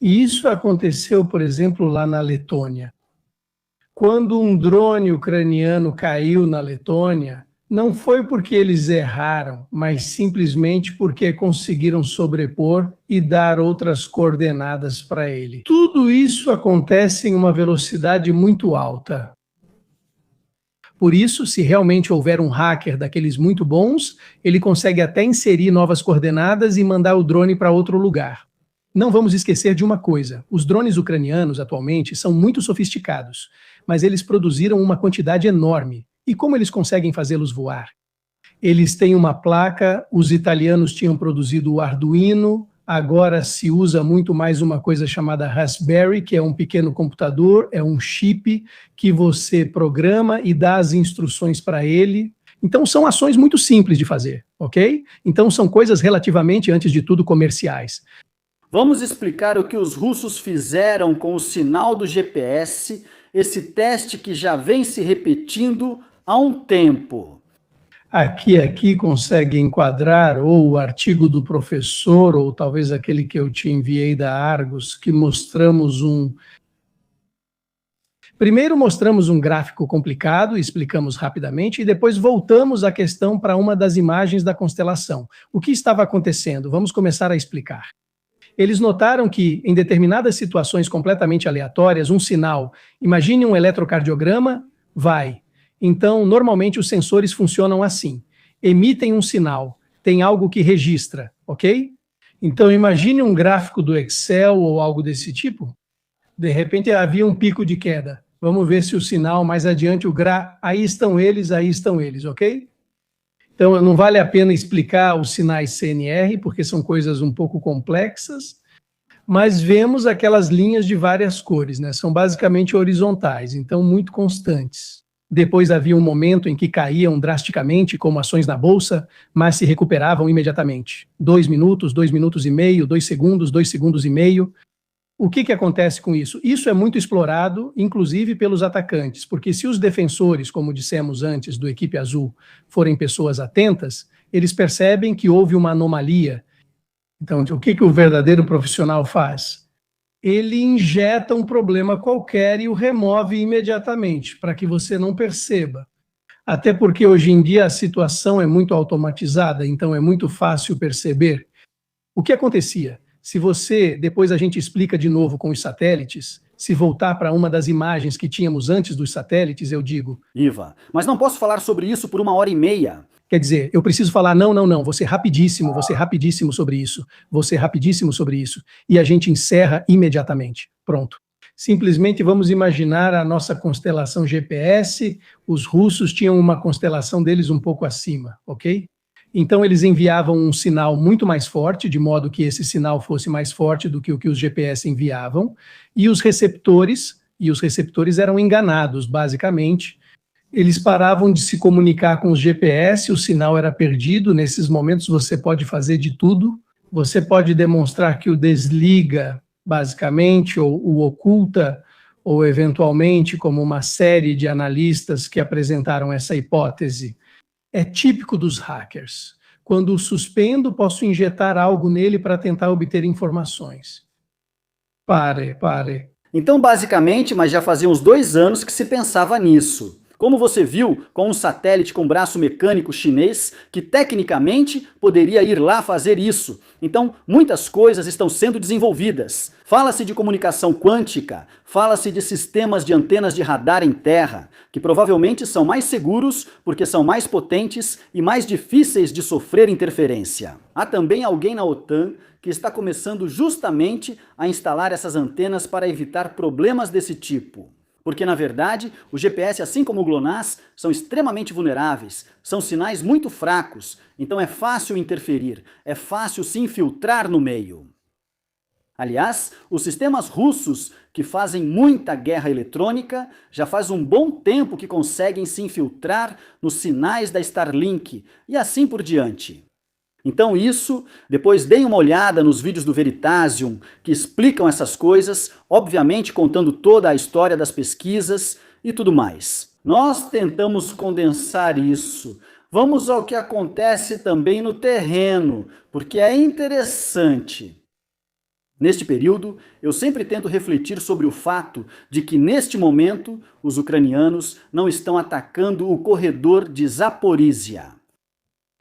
E isso aconteceu, por exemplo, lá na Letônia. Quando um drone ucraniano caiu na Letônia, não foi porque eles erraram, mas simplesmente porque conseguiram sobrepor e dar outras coordenadas para ele. Tudo isso acontece em uma velocidade muito alta. Por isso, se realmente houver um hacker daqueles muito bons, ele consegue até inserir novas coordenadas e mandar o drone para outro lugar. Não vamos esquecer de uma coisa, os drones ucranianos atualmente são muito sofisticados, mas eles produziram uma quantidade enorme. E como eles conseguem fazê-los voar? Eles têm uma placa, os italianos tinham produzido o Arduino, agora se usa muito mais uma coisa chamada Raspberry, que é um pequeno computador, é um chip que você programa e dá as instruções para ele. Então são ações muito simples de fazer, ok? Então são coisas relativamente, antes de tudo, comerciais. Vamos explicar o que os russos fizeram com o sinal do GPS, esse teste que já vem se repetindo há um tempo. aqui consegue enquadrar ou o artigo do professor, ou talvez aquele que eu te enviei da Argos, que mostramos Primeiro mostramos um gráfico complicado, explicamos rapidamente, e depois voltamos a questão para uma das imagens da constelação. O que estava acontecendo? Vamos começar a explicar. Eles notaram que, em determinadas situações completamente aleatórias, um sinal, imagine um eletrocardiograma, vai. Então, normalmente os sensores funcionam assim. Emitem um sinal, tem algo que registra, ok? Então, imagine um gráfico do Excel ou algo desse tipo. De repente, havia um pico de queda. Vamos ver se o sinal, mais adiante, aí estão eles, ok? Então, não vale a pena explicar os sinais CNR, porque são coisas um pouco complexas, mas vemos aquelas linhas de várias cores, né? São basicamente horizontais, então muito constantes. Depois havia um momento em que caíam drasticamente, como ações na bolsa, mas se recuperavam imediatamente. 2 minutos, 2 minutos e meio, 2 segundos, 2 segundos e meio. O que acontece com isso? Isso é muito explorado, inclusive pelos atacantes, porque se os defensores, como dissemos antes, do Equipe Azul, forem pessoas atentas, eles percebem que houve uma anomalia. Então, o que o verdadeiro profissional faz? Ele injeta um problema qualquer e o remove imediatamente, para que você não perceba. Até porque hoje em dia a situação é muito automatizada, então é muito fácil perceber. O que acontecia? Se você, depois a gente explica de novo com os satélites, se voltar para uma das imagens que tínhamos antes dos satélites, eu digo... Iva, mas não posso falar sobre isso por 1h30. Quer dizer, eu preciso falar, não, você rapidíssimo sobre isso, você rapidíssimo sobre isso, e a gente encerra imediatamente. Pronto. Simplesmente vamos imaginar a nossa constelação GPS, os russos tinham uma constelação deles um pouco acima, ok? Então eles enviavam um sinal muito mais forte, de modo que esse sinal fosse mais forte do que o que os GPS enviavam, e os receptores eram enganados, basicamente. Eles paravam de se comunicar com os GPS, o sinal era perdido. Nesses momentos você pode fazer de tudo. Você pode demonstrar que o desliga, basicamente, ou o oculta, ou eventualmente, como uma série de analistas que apresentaram essa hipótese. É típico dos hackers. Quando o suspendo, posso injetar algo nele para tentar obter informações. Pare. Então, basicamente, mas já fazia uns 2 anos que se pensava nisso. Como você viu, com um satélite com braço mecânico chinês, que tecnicamente poderia ir lá fazer isso. Então, muitas coisas estão sendo desenvolvidas. Fala-se de comunicação quântica, fala-se de sistemas de antenas de radar em terra, que provavelmente são mais seguros porque são mais potentes e mais difíceis de sofrer interferência. Há também alguém na OTAN que está começando justamente a instalar essas antenas para evitar problemas desse tipo. Porque, na verdade, o GPS, assim como o GLONASS, são extremamente vulneráveis, são sinais muito fracos, então é fácil interferir, é fácil se infiltrar no meio. Aliás, os sistemas russos, que fazem muita guerra eletrônica, já faz um bom tempo que conseguem se infiltrar nos sinais da Starlink, e assim por diante. Então depois deem uma olhada nos vídeos do Veritasium, que explicam essas coisas, obviamente contando toda a história das pesquisas e tudo mais. Nós tentamos condensar isso. Vamos ao que acontece também no terreno, porque é interessante. Neste período, eu sempre tento refletir sobre o fato de que, neste momento, os ucranianos não estão atacando o corredor de Zaporizhia.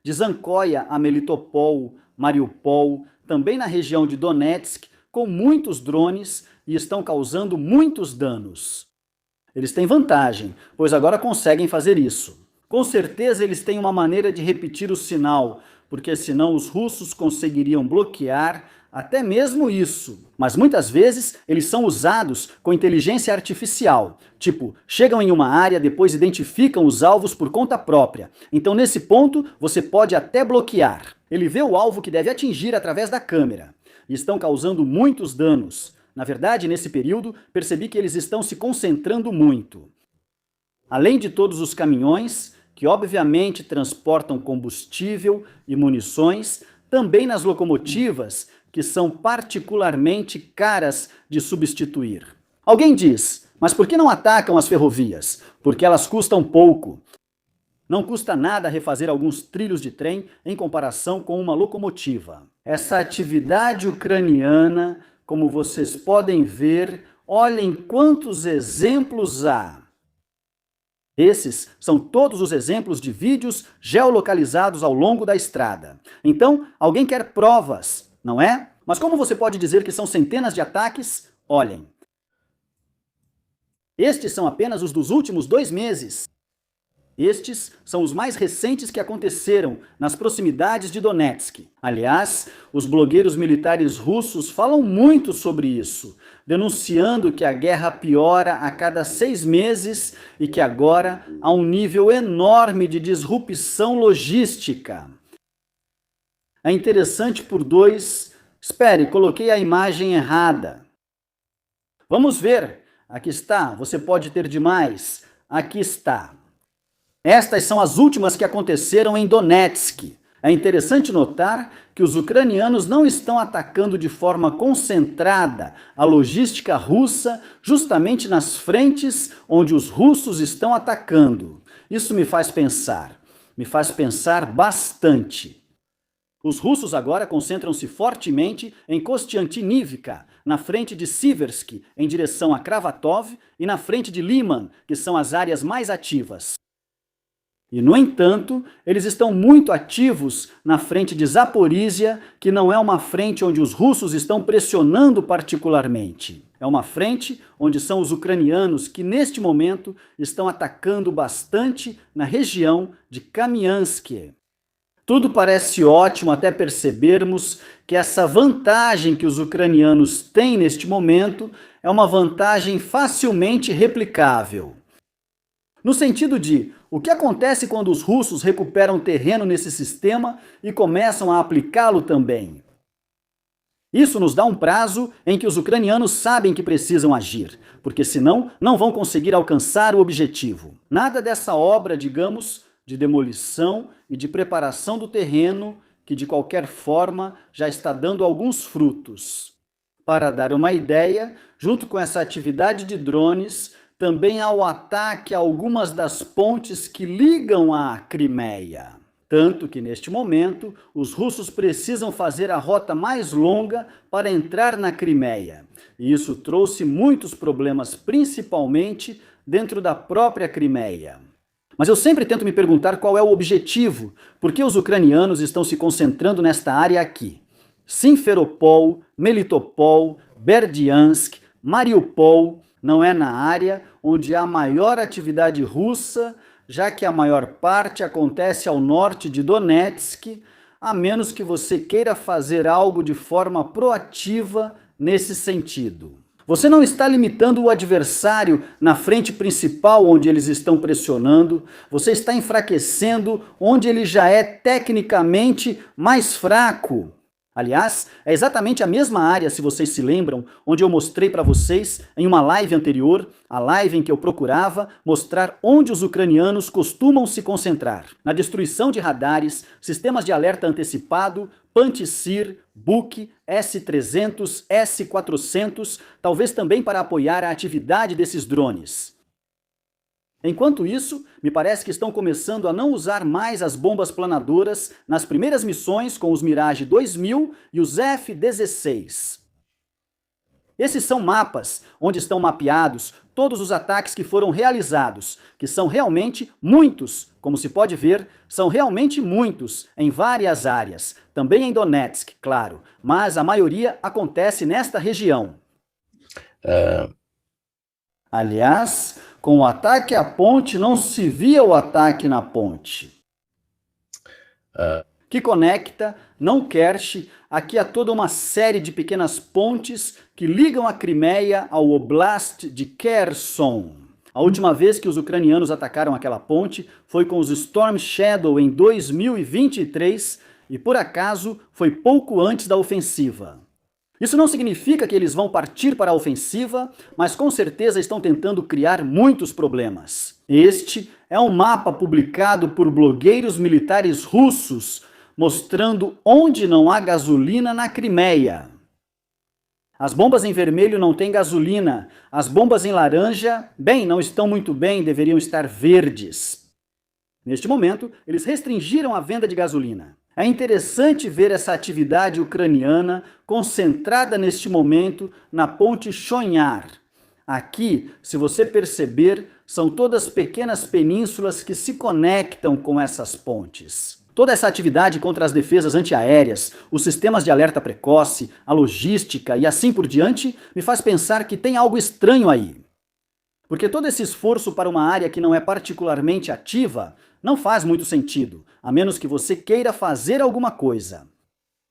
De Zankoia a Melitopol, Mariupol, também na região de Donetsk, com muitos drones e estão causando muitos danos. Eles têm vantagem, pois agora conseguem fazer isso. Com certeza eles têm uma maneira de repetir o sinal, porque senão os russos conseguiriam bloquear até mesmo isso. Mas muitas vezes eles são usados com inteligência artificial. Tipo, chegam em uma área, depois identificam os alvos por conta própria. Então nesse ponto você pode até bloquear. Ele vê o alvo que deve atingir através da câmera. E estão causando muitos danos. Na verdade, nesse período, percebi que eles estão se concentrando muito. Além de todos os caminhões, que obviamente transportam combustível e munições, também nas locomotivas, que são particularmente caras de substituir. Alguém diz, mas por que não atacam as ferrovias? Porque elas custam pouco. Não custa nada refazer alguns trilhos de trem em comparação com uma locomotiva. Essa atividade ucraniana, como vocês podem ver, olhem quantos exemplos há. Esses são todos os exemplos de vídeos geolocalizados ao longo da estrada. Então, alguém quer provas, não é? Mas como você pode dizer que são centenas de ataques? Olhem. Estes são apenas os dos últimos 2 meses. Estes são os mais recentes que aconteceram nas proximidades de Donetsk. Aliás, os blogueiros militares russos falam muito sobre isso, denunciando que a guerra piora a cada 6 meses e que agora há um nível enorme de disrupção logística. É interessante por 2. Espere, coloquei a imagem errada. Vamos ver. Aqui está. Você pode ter demais. Aqui está. Estas são as últimas que aconteceram em Donetsk. É interessante notar que os ucranianos não estão atacando de forma concentrada a logística russa justamente nas frentes onde os russos estão atacando. Isso me faz pensar bastante. Os russos agora concentram-se fortemente em Kostiantynivka, na frente de Siversk, em direção a Kravatov, e na frente de Liman, que são as áreas mais ativas. E, no entanto, eles estão muito ativos na frente de Zaporizhia, que não é uma frente onde os russos estão pressionando particularmente. É uma frente onde são os ucranianos que, neste momento, estão atacando bastante na região de Kamiansk. Tudo parece ótimo até percebermos que essa vantagem que os ucranianos têm neste momento é uma vantagem facilmente replicável. No sentido de, o que acontece quando os russos recuperam terreno nesse sistema e começam a aplicá-lo também? Isso nos dá um prazo em que os ucranianos sabem que precisam agir, porque senão não vão conseguir alcançar o objetivo. Nada dessa obra, digamos, de demolição e de preparação do terreno, que de qualquer forma já está dando alguns frutos. Para dar uma ideia, junto com essa atividade de drones, também há o ataque a algumas das pontes que ligam à Crimeia. Tanto que, neste momento, os russos precisam fazer a rota mais longa para entrar na Crimeia. E isso trouxe muitos problemas, principalmente dentro da própria Crimeia. Mas eu sempre tento me perguntar qual é o objetivo, por que os ucranianos estão se concentrando nesta área aqui. Simferopol, Melitopol, Berdyansk, Mariupol, não é na área onde há maior atividade russa, já que a maior parte acontece ao norte de Donetsk, a menos que você queira fazer algo de forma proativa nesse sentido. Você não está limitando o adversário na frente principal onde eles estão pressionando, você está enfraquecendo onde ele já é tecnicamente mais fraco. Aliás, é exatamente a mesma área, se vocês se lembram, onde eu mostrei para vocês em uma live anterior, a live em que eu procurava mostrar onde os ucranianos costumam se concentrar. Na destruição de radares, sistemas de alerta antecipado, Pantsir, Buk, S-300, S-400, talvez também para apoiar a atividade desses drones. Enquanto isso, me parece que estão começando a não usar mais as bombas planadoras nas primeiras missões com os Mirage 2000 e os F-16. Esses são mapas onde estão mapeados todos os ataques que foram realizados, que são realmente muitos, como se pode ver, são realmente muitos em várias áreas, também em Donetsk, claro, mas a maioria acontece nesta região. Aliás, com o ataque à ponte, não se via o ataque na ponte. Que conecta, não Kerch, aqui há toda uma série de pequenas pontes que ligam a Crimeia ao Oblast de Kherson. A última vez que os ucranianos atacaram aquela ponte foi com os Storm Shadow em 2023 e, por acaso, foi pouco antes da ofensiva. Isso não significa que eles vão partir para a ofensiva, mas com certeza estão tentando criar muitos problemas. Este é um mapa publicado por blogueiros militares russos, mostrando onde não há gasolina na Crimeia. As bombas em vermelho não têm gasolina, as bombas em laranja, bem, não estão muito bem, deveriam estar verdes. Neste momento, eles restringiram a venda de gasolina. É interessante ver essa atividade ucraniana concentrada neste momento na ponte Chonyar. Aqui, se você perceber, são todas pequenas penínsulas que se conectam com essas pontes. Toda essa atividade contra as defesas antiaéreas, os sistemas de alerta precoce, a logística e assim por diante, me faz pensar que tem algo estranho aí. Porque todo esse esforço para uma área que não é particularmente ativa não faz muito sentido, a menos que você queira fazer alguma coisa.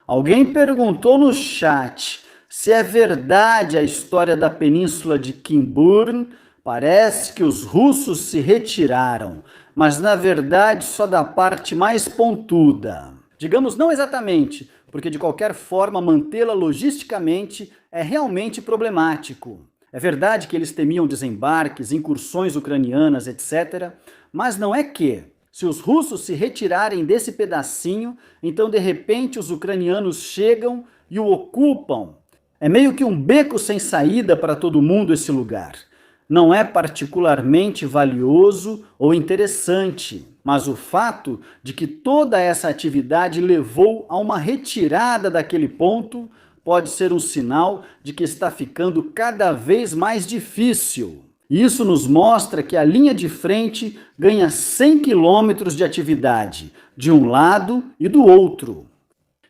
Alguém perguntou no chat se é verdade a história da península de Kimburn. Parece que os russos se retiraram, mas na verdade só da parte mais pontuda. Digamos não exatamente, porque de qualquer forma mantê-la logisticamente é realmente problemático. É verdade que eles temiam desembarques, incursões ucranianas, etc. Mas não é que, se os russos se retirarem desse pedacinho, então de repente os ucranianos chegam e o ocupam. É meio que um beco sem saída para todo mundo esse lugar. Não é particularmente valioso ou interessante, mas o fato de que toda essa atividade levou a uma retirada daquele ponto pode ser um sinal de que está ficando cada vez mais difícil. Isso nos mostra que a linha de frente ganha 100 quilômetros de atividade, de um lado e do outro.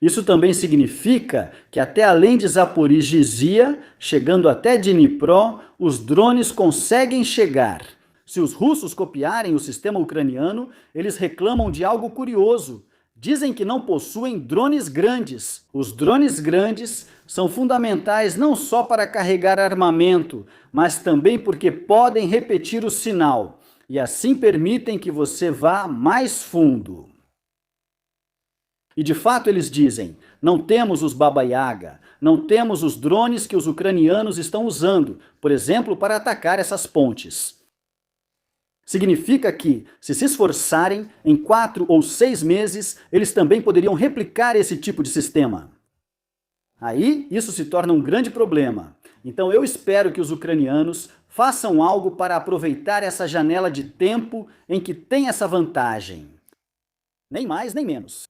Isso também significa que até além de Zaporizhzhia, chegando até Dnipro, os drones conseguem chegar. Se os russos copiarem o sistema ucraniano, eles reclamam de algo curioso. Dizem que não possuem drones grandes. Os drones grandes são fundamentais não só para carregar armamento, mas também porque podem repetir o sinal e assim permitem que você vá mais fundo. E de fato eles dizem, não temos os Baba Yaga, não temos os drones que os ucranianos estão usando, por exemplo, para atacar essas pontes. Significa que, se esforçarem, em 4 ou 6 meses, eles também poderiam replicar esse tipo de sistema. Aí, isso se torna um grande problema. Então eu espero que os ucranianos façam algo para aproveitar essa janela de tempo em que tem essa vantagem. Nem mais, nem menos.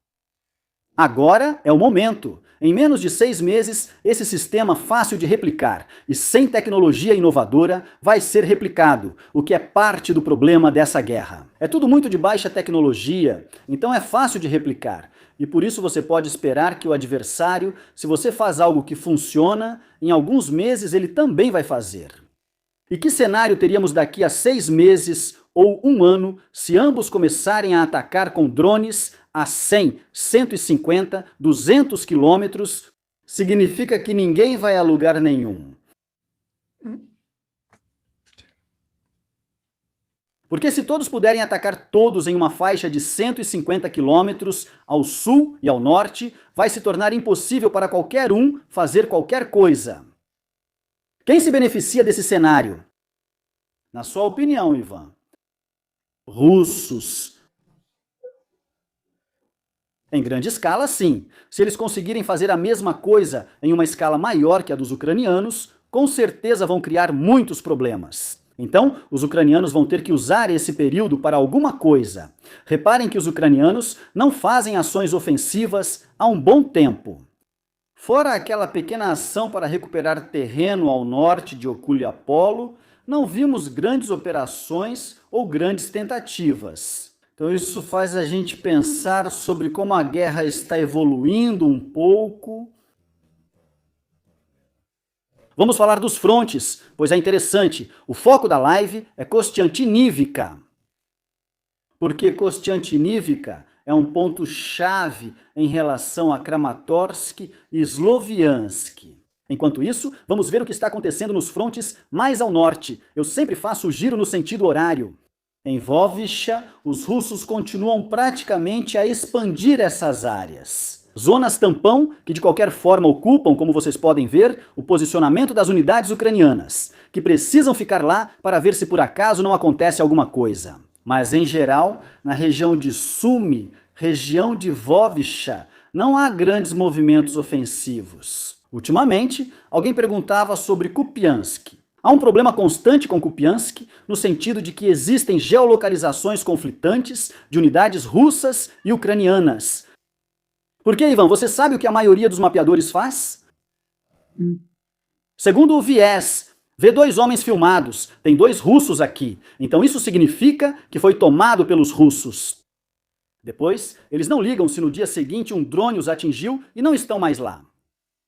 Agora é o momento. Em menos de 6 meses, esse sistema fácil de replicar e sem tecnologia inovadora vai ser replicado, o que é parte do problema dessa guerra. É tudo muito de baixa tecnologia, então é fácil de replicar. E por isso você pode esperar que o adversário, se você faz algo que funciona, em alguns meses ele também vai fazer. E que cenário teríamos daqui a 6 meses ou 1 ano se ambos começarem a atacar com drones a 100, 150, 200 quilômetros? Significa que ninguém vai a lugar nenhum. Porque se todos puderem atacar todos em uma faixa de 150 quilômetros ao sul e ao norte, vai se tornar impossível para qualquer um fazer qualquer coisa. Quem se beneficia desse cenário? Na sua opinião, Ivan? Russos. Em grande escala, sim. Se eles conseguirem fazer a mesma coisa em uma escala maior que a dos ucranianos, com certeza vão criar muitos problemas. Então, os ucranianos vão ter que usar esse período para alguma coisa. Reparem que os ucranianos não fazem ações ofensivas há um bom tempo. Fora aquela pequena ação para recuperar terreno ao norte de Okuliapolo, não vimos grandes operações ou grandes tentativas. Então isso faz a gente pensar sobre como a guerra está evoluindo um pouco. Vamos falar dos frontes, pois é interessante. O foco da live é Kostiantynivka. Porque Kostiantynivka é um ponto-chave em relação a Kramatorsk e Sloviansk. Enquanto isso, vamos ver o que está acontecendo nos frontes mais ao norte. Eu sempre faço o giro no sentido horário. Em Vovcha, os russos continuam praticamente a expandir essas áreas. Zonas tampão que de qualquer forma ocupam, como vocês podem ver, o posicionamento das unidades ucranianas, que precisam ficar lá para ver se por acaso não acontece alguma coisa. Mas em geral, na região de Sumy, região de Vovcha, não há grandes movimentos ofensivos. Ultimamente, alguém perguntava sobre Kupiansk. Há um problema constante com Kupiansk, no sentido de que existem geolocalizações conflitantes de unidades russas e ucranianas. Por que, Ivan? Você sabe o que a maioria dos mapeadores faz? Segundo o viés, vê dois homens filmados, tem dois russos aqui, então isso significa que foi tomado pelos russos. Depois, eles não ligam se no dia seguinte um drone os atingiu e não estão mais lá.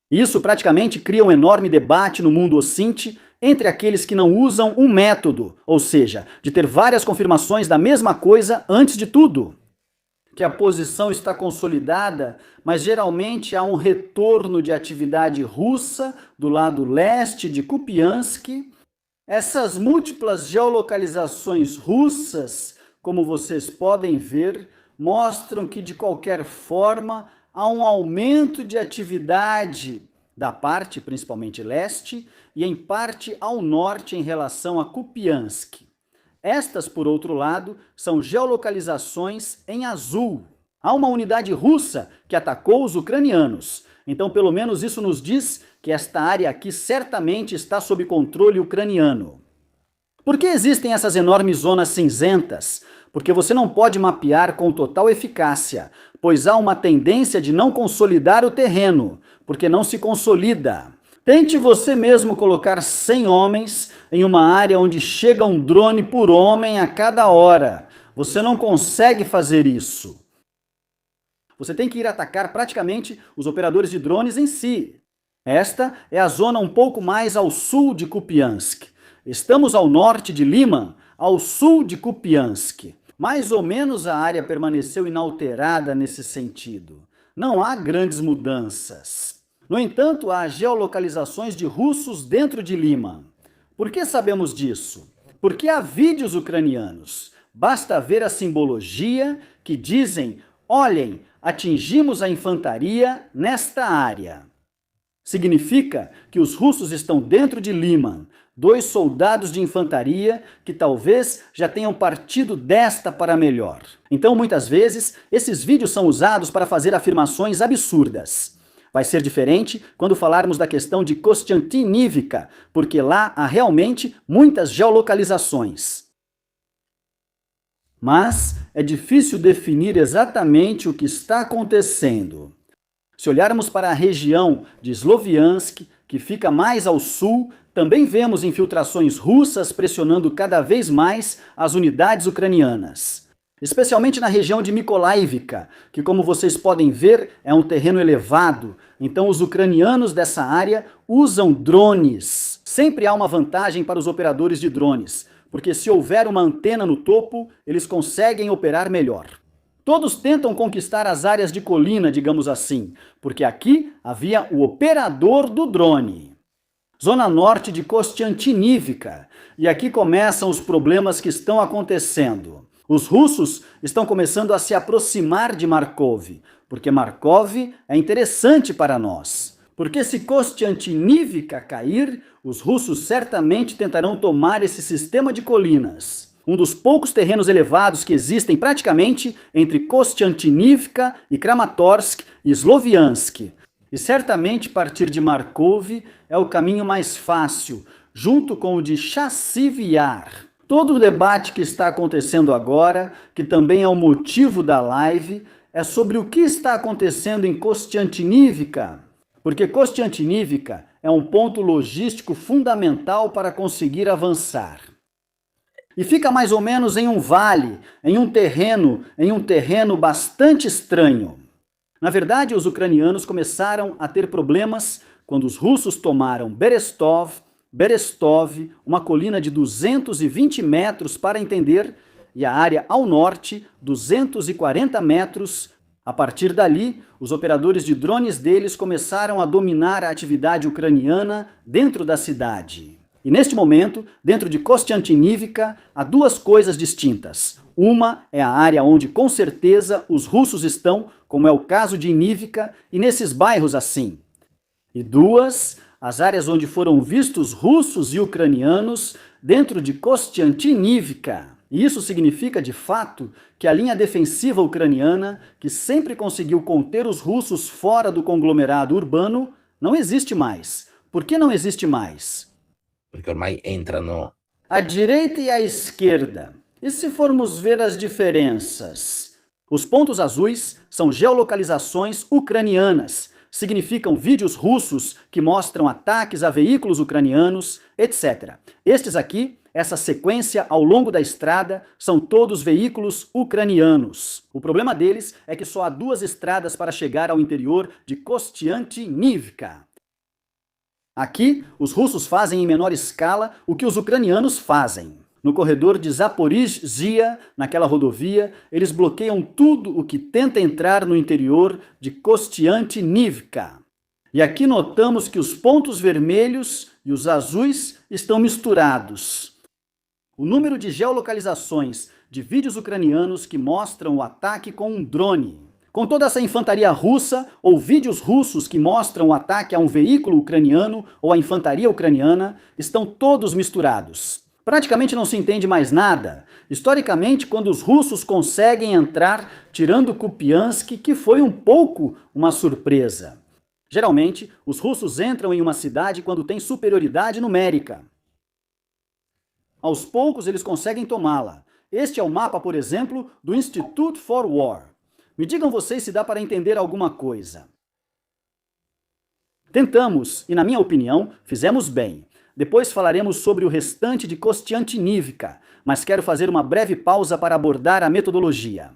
Isso praticamente cria um enorme debate no mundo OSINT entre aqueles que não usam um método, ou seja, de ter várias confirmações da mesma coisa antes de tudo. Que a posição está consolidada, mas geralmente há um retorno de atividade russa do lado leste de Kupiansk. Essas múltiplas geolocalizações russas, como vocês podem ver, mostram que de qualquer forma há um aumento de atividade da parte, principalmente leste, e em parte ao norte em relação a Kupiansk. Estas, por outro lado, são geolocalizações em azul. Há uma unidade russa que atacou os ucranianos. Então, pelo menos isso nos diz que esta área aqui certamente está sob controle ucraniano. Por que existem essas enormes zonas cinzentas? Porque você não pode mapear com total eficácia, pois há uma tendência de não consolidar o terreno, porque não se consolida. Tente você mesmo colocar 100 homens em uma área onde chega um drone por homem a cada hora. Você não consegue fazer isso. Você tem que ir atacar praticamente os operadores de drones em si. Esta é a zona um pouco mais ao sul de Kupiansk. Estamos ao norte de Liman, ao sul de Kupiansk. Mais ou menos a área permaneceu inalterada nesse sentido. Não há grandes mudanças. No entanto, há geolocalizações de russos dentro de Liman. Por que sabemos disso? Porque há vídeos ucranianos. Basta ver a simbologia que dizem: olhem, atingimos a infantaria nesta área. Significa que os russos estão dentro de Liman, 2 soldados de infantaria que talvez já tenham partido desta para melhor. Então, muitas vezes, esses vídeos são usados para fazer afirmações absurdas. Vai ser diferente quando falarmos da questão de Kostiantynivka, porque lá há realmente muitas geolocalizações. Mas é difícil definir exatamente o que está acontecendo. Se olharmos para a região de Sloviansk, que fica mais ao sul, também vemos infiltrações russas pressionando cada vez mais as unidades ucranianas. Especialmente na região de Mykolaiivka, que, como vocês podem ver, é um terreno elevado. Então os ucranianos dessa área usam drones. Sempre há uma vantagem para os operadores de drones, porque se houver uma antena no topo, eles conseguem operar melhor. Todos tentam conquistar as áreas de colina, digamos assim, porque aqui havia o operador do drone. Zona norte de Kostiantynivka, e aqui começam os problemas que estão acontecendo. Os russos estão começando a se aproximar de Markov, porque Markov é interessante para nós. Porque se Kostiantynivka cair, os russos certamente tentarão tomar esse sistema de colinas. Um dos poucos terrenos elevados que existem praticamente entre Kostiantynivka e Kramatorsk e Sloviansk. E certamente partir de Markov é o caminho mais fácil, junto com o de Chassiv Yar. Todo o debate que está acontecendo agora, que também é o motivo da live, é sobre o que está acontecendo em Kostiantynivka. Porque Kostiantynivka é um ponto logístico fundamental para conseguir avançar. E fica mais ou menos em um vale, em um terreno bastante estranho. Na verdade, os ucranianos começaram a ter problemas quando os russos tomaram Berestov, uma colina de 220 metros para entender, e a área ao norte, 240 metros. A partir dali, os operadores de drones deles começaram a dominar a atividade ucraniana dentro da cidade. E neste momento, dentro de Kostiantynivka, há 2 coisas distintas. Uma é a área onde com certeza os russos estão, como é o caso de Inivka e nesses bairros assim. E 2, as áreas onde foram vistos russos e ucranianos dentro de Kostiantynivka. E isso significa, de fato, que a linha defensiva ucraniana, que sempre conseguiu conter os russos fora do conglomerado urbano, não existe mais. Por que não existe mais? perché ormai entrano. A direita e a esquerda. E se formos ver as diferenças? Os pontos azuis são geolocalizações ucranianas. Significam vídeos russos que mostram ataques a veículos ucranianos, etc. Estes aqui, essa sequência ao longo da estrada, são todos veículos ucranianos. O problema deles é que só há 2 estradas para chegar ao interior de Kostiantynivka. Aqui, os russos fazem em menor escala o que os ucranianos fazem. No corredor de Zaporizhzhia, naquela rodovia, eles bloqueiam tudo o que tenta entrar no interior de Kostiantynivka. E aqui notamos que os pontos vermelhos e os azuis estão misturados. O número de geolocalizações de vídeos ucranianos que mostram o ataque com um drone, com toda essa infantaria russa ou vídeos russos que mostram o ataque a um veículo ucraniano ou a infantaria ucraniana, estão todos misturados. Praticamente não se entende mais nada. Historicamente, quando os russos conseguem entrar, tirando Kupiansk, que foi um pouco uma surpresa. Geralmente, os russos entram em uma cidade quando tem superioridade numérica. Aos poucos, eles conseguem tomá-la. Este é o mapa, por exemplo, do Institute for War. Me digam vocês se dá para entender alguma coisa. Tentamos, e na minha opinião, fizemos bem. Depois falaremos sobre o restante de Kostiantynivka, mas quero fazer uma breve pausa para abordar a metodologia.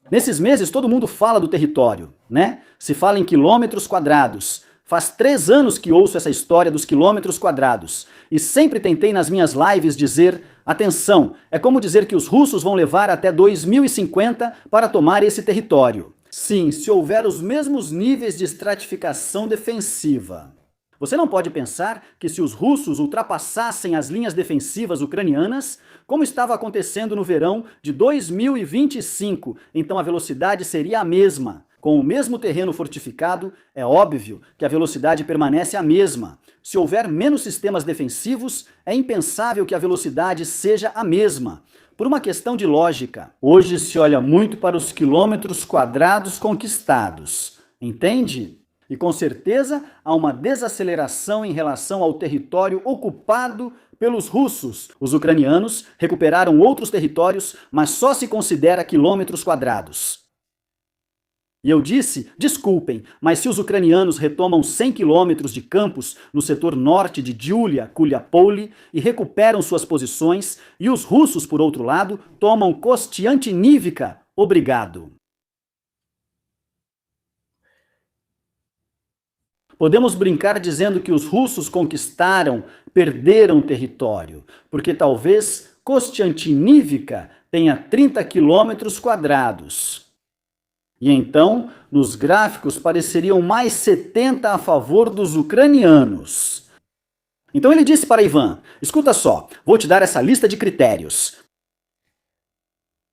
Nesses meses todo mundo fala do território, né? Se fala em quilômetros quadrados. Faz 3 anos que ouço essa história dos quilômetros quadrados. E sempre tentei nas minhas lives dizer, atenção, é como dizer que os russos vão levar até 2050 para tomar esse território. Sim, se houver os mesmos níveis de estratificação defensiva. Você não pode pensar que se os russos ultrapassassem as linhas defensivas ucranianas, como estava acontecendo no verão de 2025, então a velocidade seria a mesma. Com o mesmo terreno fortificado, é óbvio que a velocidade permanece a mesma. Se houver menos sistemas defensivos, é impensável que a velocidade seja a mesma. Por uma questão de lógica, hoje se olha muito para os quilômetros quadrados conquistados. Entende? E com certeza há uma desaceleração em relação ao território ocupado pelos russos. Os ucranianos recuperaram outros territórios, mas só se considera quilômetros quadrados. E eu disse, desculpem, mas se os ucranianos retomam 100 quilômetros de campos no setor norte de Julia, Kuliapoli e recuperam suas posições, e os russos, por outro lado, tomam Kostiantynivka, obrigado. Podemos brincar dizendo que os russos conquistaram, perderam território, porque talvez Kostiantynivka tenha 30 quilômetros quadrados. E então, nos gráficos, pareceriam mais 70 a favor dos ucranianos. Então ele disse para Ivan, escuta só, vou te dar essa lista de critérios.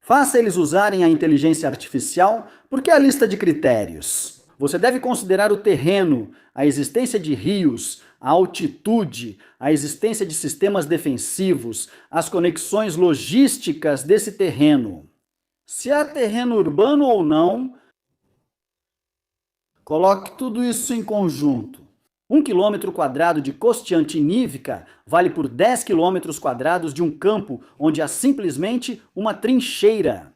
Faça eles usarem a inteligência artificial, porque é a lista de critérios. Você deve considerar o terreno, a existência de rios, a altitude, a existência de sistemas defensivos, as conexões logísticas desse terreno. Se há terreno urbano ou não, coloque tudo isso em conjunto. 1 quilômetro quadrado de Kostiantynivka vale por 10 quilômetros quadrados de um campo onde há simplesmente uma trincheira.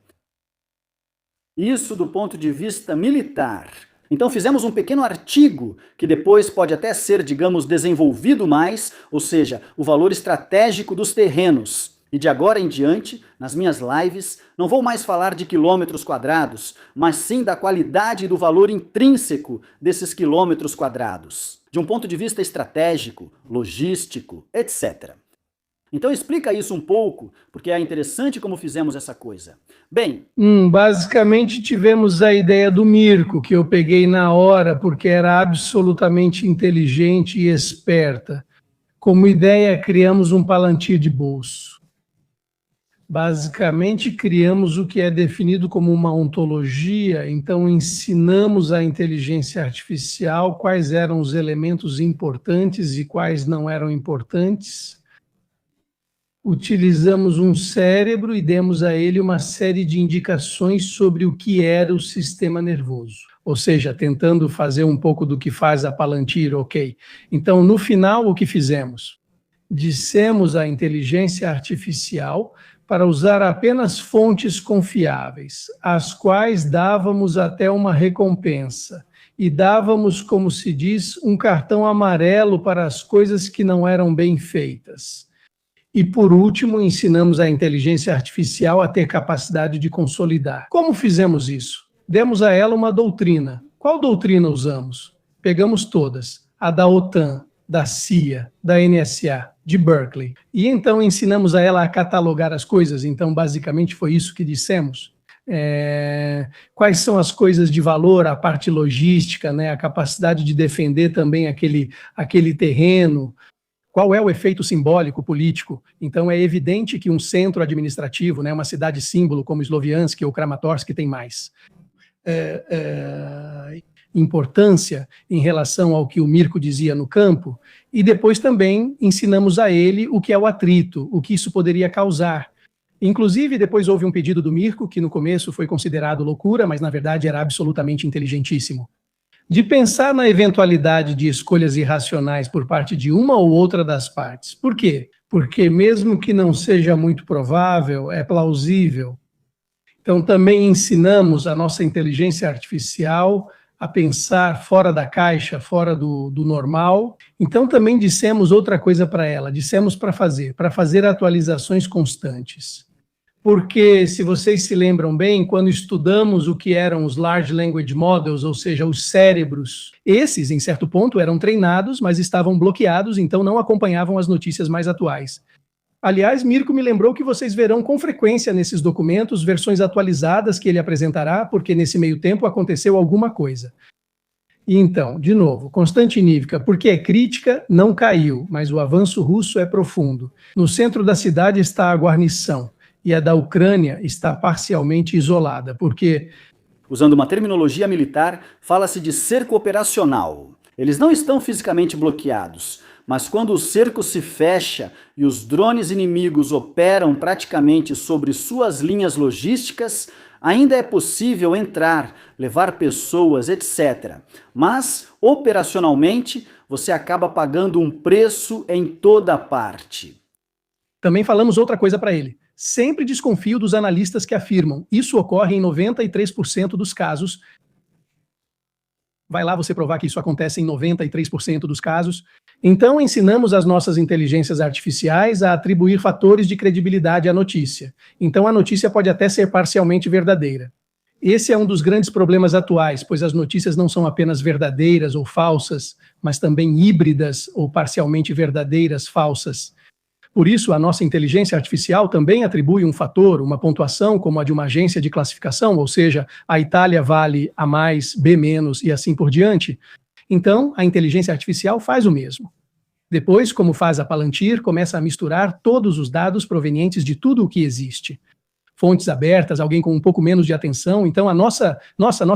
Isso do ponto de vista militar. Então fizemos um pequeno artigo, que depois pode até ser, digamos, desenvolvido mais, ou seja, o valor estratégico dos terrenos. E de agora em diante, nas minhas lives, não vou mais falar de quilômetros quadrados, mas sim da qualidade e do valor intrínseco desses quilômetros quadrados, de um ponto de vista estratégico, logístico, etc. Então explica isso um pouco, porque é interessante como fizemos essa coisa. Bem... Basicamente tivemos a ideia do Mirko, que eu peguei na hora, porque era absolutamente inteligente e esperta. Como ideia, criamos um Palantir de bolso. Basicamente, criamos o que é definido como uma ontologia, então ensinamos à inteligência artificial quais eram os elementos importantes e quais não eram importantes. Utilizamos um cérebro e demos a ele uma série de indicações sobre o que era o sistema nervoso. ou seja, tentando fazer um pouco do que faz a Palantir, ok. Então, no final, o que fizemos? Dissemos à inteligência artificial para usar apenas fontes confiáveis, às quais dávamos até uma recompensa. E dávamos, como se diz, um cartão amarelo para as coisas que não eram bem feitas. E, por último, ensinamos a inteligência artificial a ter capacidade de consolidar. Como fizemos isso? Demos a ela uma doutrina. Qual doutrina usamos? Pegamos todas. A da OTAN, da CIA, da NSA, de Berkeley. E então ensinamos a ela a catalogar as coisas. Então, basicamente, foi isso que dissemos. Quais são as coisas de valor, a parte logística, né, a capacidade de defender também aquele terreno, qual é o efeito simbólico político. Então é evidente que um centro administrativo, né, uma cidade símbolo como Sloviansk ou Kramatorsk tem mais importância em relação ao que o Mirko dizia no campo, e depois também ensinamos a ele o que é o atrito, o que isso poderia causar. Inclusive, depois houve um pedido do Mirko, que no começo foi considerado loucura, mas na verdade era absolutamente inteligentíssimo, de pensar na eventualidade de escolhas irracionais por parte de uma ou outra das partes. Por quê? Porque mesmo que não seja muito provável, é plausível. Então também ensinamos a nossa inteligência artificial a pensar fora da caixa, fora do normal. Então também dissemos outra coisa para ela, dissemos para fazer atualizações constantes. Porque, se vocês se lembram bem, quando estudamos o que eram os Large Language Models, ou seja, os cérebros, esses, em certo ponto, eram treinados, mas estavam bloqueados, então não acompanhavam as notícias mais atuais. Aliás, Mirko me lembrou que vocês verão com frequência nesses documentos versões atualizadas que ele apresentará, porque nesse meio tempo aconteceu alguma coisa. E então, de novo, Konstantinivka, porque é crítica, não caiu, mas o avanço russo é profundo. No centro da cidade está a guarnição, e a da Ucrânia está parcialmente isolada, porque... Usando uma terminologia militar, fala-se de cerco operacional. Eles não estão fisicamente bloqueados, mas quando o cerco se fecha e os drones inimigos operam praticamente sobre suas linhas logísticas, ainda é possível entrar, levar pessoas, etc. Mas, operacionalmente, você acaba pagando um preço em toda parte. Também falamos outra coisa para ele. Sempre desconfio dos analistas que afirmam. Isso ocorre em 93% dos casos. Vai lá você provar que isso acontece em 93% dos casos. Então, ensinamos as nossas inteligências artificiais a atribuir fatores de credibilidade à notícia. Então, a notícia pode até ser parcialmente verdadeira. Esse é um dos grandes problemas atuais, pois as notícias não são apenas verdadeiras ou falsas, mas também híbridas ou parcialmente verdadeiras, falsas. Por isso, a nossa inteligência artificial também atribui um fator, uma pontuação, como a de uma agência de classificação, ou seja, a Itália vale A+, B- e assim por diante. Então, a inteligência artificial faz o mesmo. Depois, como faz a Palantir, começa a misturar todos os dados provenientes de tudo o que existe. Fontes abertas, alguém com um pouco menos de atenção. Então, a nossa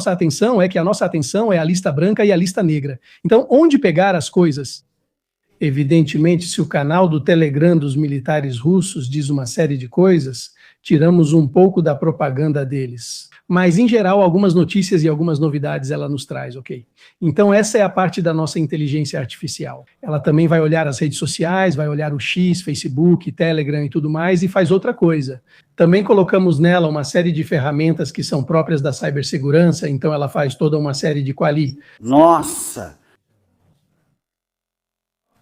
atenção é que a nossa atenção é a lista branca e a lista negra. Então, onde pegar as coisas? Evidentemente, se o canal do Telegram dos militares russos diz uma série de coisas, tiramos um pouco da propaganda deles. Mas, em geral, algumas notícias e algumas novidades ela nos traz, ok? Então, essa é a parte da nossa inteligência artificial. Ela também vai olhar as redes sociais, vai olhar o X, Facebook, Telegram e tudo mais, e faz outra coisa. Também colocamos nela uma série de ferramentas que são próprias da cibersegurança, então ela faz toda uma série de quali. Nossa!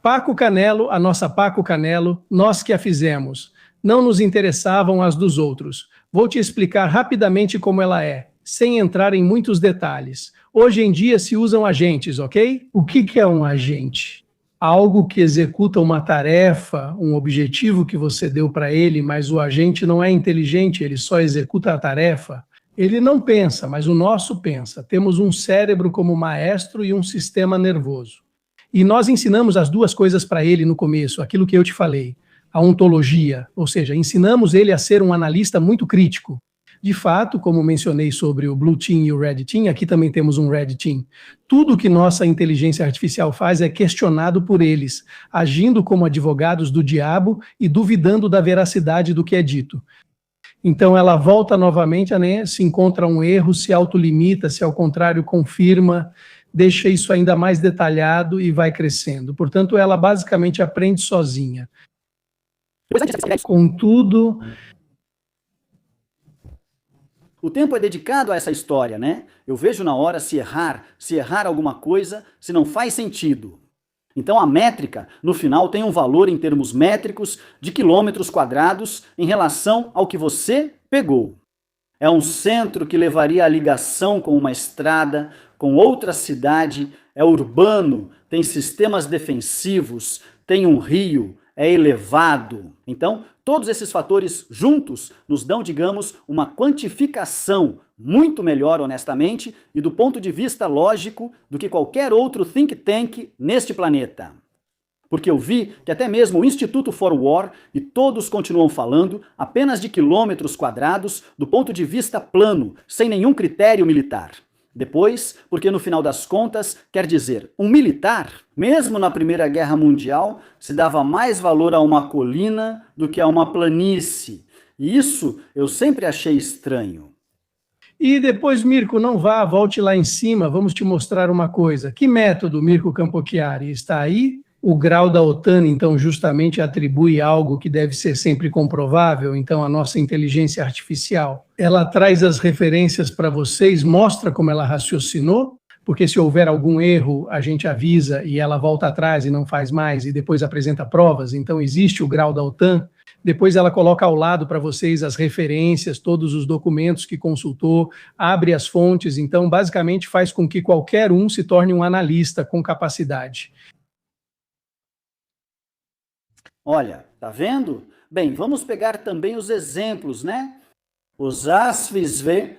Paco Canelo, a nossa Paco Canelo, nós que a fizemos. Não nos interessavam as dos outros. Vou te explicar rapidamente como ela é, sem entrar em muitos detalhes. Hoje em dia se usam agentes, ok? O que é um agente? Algo que executa uma tarefa, um objetivo que você deu para ele, mas o agente não é inteligente, ele só executa a tarefa. Ele não pensa, mas o nosso pensa. Temos um cérebro como maestro e um sistema nervoso. E nós ensinamos as duas coisas para ele no começo, aquilo que eu te falei, a ontologia, ou seja, ensinamos ele a ser um analista muito crítico. De fato, como mencionei sobre o Blue Team e o Red Team, aqui também temos um Red Team. Tudo que nossa inteligência artificial faz é questionado por eles, agindo como advogados do diabo e duvidando da veracidade do que é dito. Então ela volta novamente, né, se encontra um erro, se autolimita, se ao contrário confirma, deixa isso ainda mais detalhado e vai crescendo. Portanto, ela basicamente aprende sozinha. Contudo, o tempo é dedicado a essa história, né? Eu vejo na hora se errar alguma coisa, se não faz sentido. Então a métrica, no final, tem um valor em termos métricos de quilômetros quadrados em relação ao que você pegou. É um centro que levaria a ligação com uma estrada, com outra cidade, é urbano, tem sistemas defensivos, tem um rio, é elevado. Então, todos esses fatores juntos nos dão, digamos, uma quantificação muito melhor, honestamente, e do ponto de vista lógico, do que qualquer outro think tank neste planeta. Porque eu vi que até mesmo o Instituto for War e todos continuam falando apenas de quilômetros quadrados do ponto de vista plano, sem nenhum critério militar. Depois, porque no final das contas, quer dizer, um militar, mesmo na Primeira Guerra Mundial, se dava mais valor a uma colina do que a uma planície. E isso eu sempre achei estranho. e depois, Mirko, não vá, volte lá em cima, vamos te mostrar uma coisa. Que método, Mirko Campochiari, está aí? O grau da OTAN, então, justamente atribui algo que deve ser sempre comprovável, então a nossa inteligência artificial, ela traz as referências para vocês, mostra como ela raciocinou, porque se houver algum erro, a gente avisa e ela volta atrás e não faz mais, e depois apresenta provas, então existe o grau da OTAN. Depois ela coloca ao lado para vocês as referências, todos os documentos que consultou, abre as fontes, então basicamente faz com que qualquer um se torne um analista com capacidade. Olha, tá vendo? Bem, vamos pegar também os exemplos, né? Os ASFIS-V,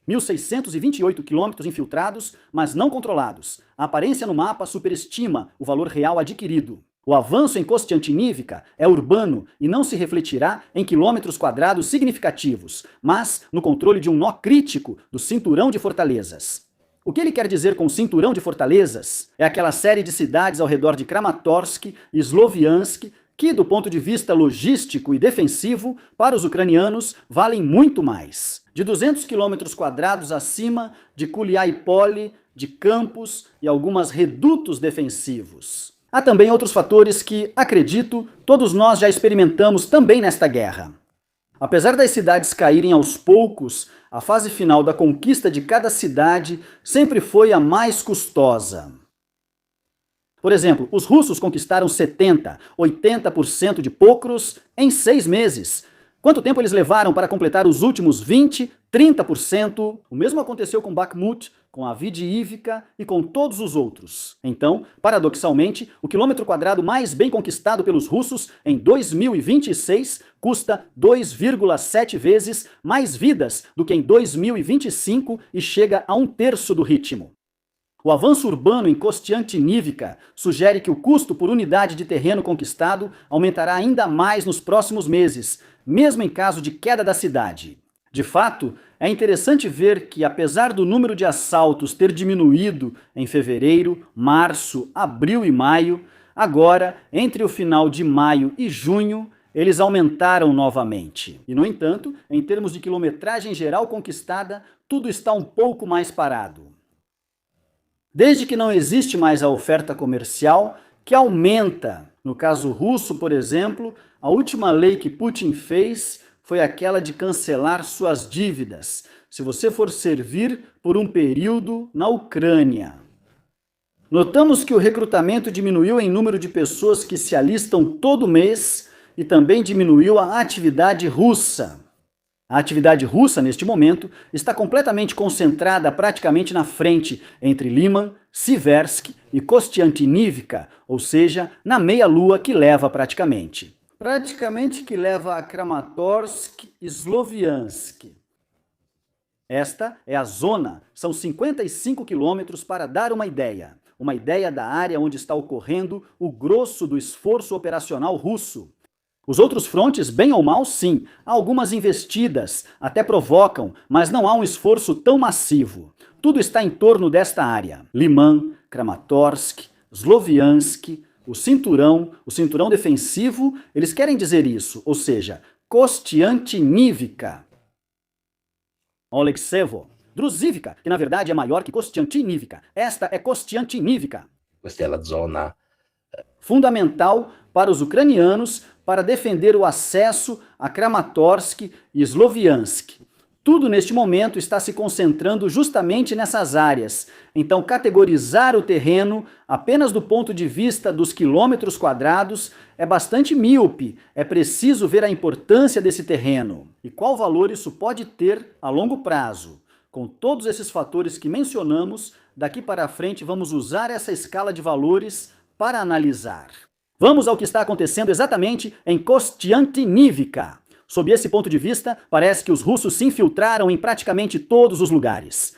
1.628 quilômetros infiltrados, mas não controlados. A aparência no mapa superestima o valor real adquirido. O avanço em Kostiantinívica é urbano e não se refletirá em quilômetros quadrados significativos, mas no controle de um nó crítico do cinturão de fortalezas. O que ele quer dizer com cinturão de fortalezas? É aquela série de cidades ao redor de Kramatorsk e Sloviansk que, do ponto de vista logístico e defensivo, para os ucranianos, valem muito mais. De 200 quilômetros quadrados acima de Kuliaipole, de campos e algumas redutos defensivos. Há também outros fatores que, acredito, todos nós já experimentamos também nesta guerra. Apesar das cidades caírem aos poucos, a fase final da conquista de cada cidade sempre foi a mais custosa. Por exemplo, os russos conquistaram 70%, 80% de Pokros em 6 meses. Quanto tempo eles levaram para completar os últimos 20%, 30%? O mesmo aconteceu com Bakhmut, com Avdiivka e com todos os outros. Então, paradoxalmente, o quilômetro quadrado mais bem conquistado pelos russos em 2026 custa 2,7 vezes mais vidas do que em 2025 e chega a 1/3 do ritmo. O avanço urbano em Kostiantinívica sugere que o custo por unidade de terreno conquistado aumentará ainda mais nos próximos meses, mesmo em caso de queda da cidade. De fato, é interessante ver que, apesar do número de assaltos ter diminuído em fevereiro, março, abril e maio, agora, entre o final de maio e junho, eles aumentaram novamente. E, no entanto, em termos de quilometragem geral conquistada, tudo está um pouco mais parado. Desde que não existe mais a oferta comercial, que aumenta. No caso russo, por exemplo, a última lei que Putin fez foi aquela de cancelar suas dívidas, se você for servir por um período na Ucrânia. Notamos que o recrutamento diminuiu em número de pessoas que se alistam todo mês e também diminuiu a atividade russa. A atividade russa, neste momento, está completamente concentrada praticamente na frente entre Liman, Siversk e Kostiantinívica, ou seja, na meia-lua que leva praticamente. Praticamente que leva a Kramatorsk e Sloviansk. Esta é a zona, são 55 quilômetros para dar uma ideia da área onde está ocorrendo o grosso do esforço operacional russo. Os outros frontes, bem ou mal, sim, há algumas investidas, até provocam, mas não há um esforço tão massivo. Tudo está em torno desta área. Liman, Kramatorsk, Sloviansk, o cinturão defensivo, eles querem dizer isso, ou seja, Kostiantynivka. Alekseevo. Druzhivka, que na verdade é maior que Kostiantynivka. Esta é Kostiantynivka. Questa è la zona Fundamental para os ucranianos para defender o acesso a Kramatorsk e Sloviansk. Tudo neste momento está se concentrando justamente nessas áreas. Então, categorizar o terreno apenas do ponto de vista dos quilômetros quadrados é bastante míope. É preciso ver a importância desse terreno e qual valor isso pode ter a longo prazo. Com todos esses fatores que mencionamos, daqui para frente vamos usar essa escala de valores para analisar. Vamos ao que está acontecendo exatamente em Kostiantynivka. Sob esse ponto de vista, parece que os russos se infiltraram em praticamente todos os lugares.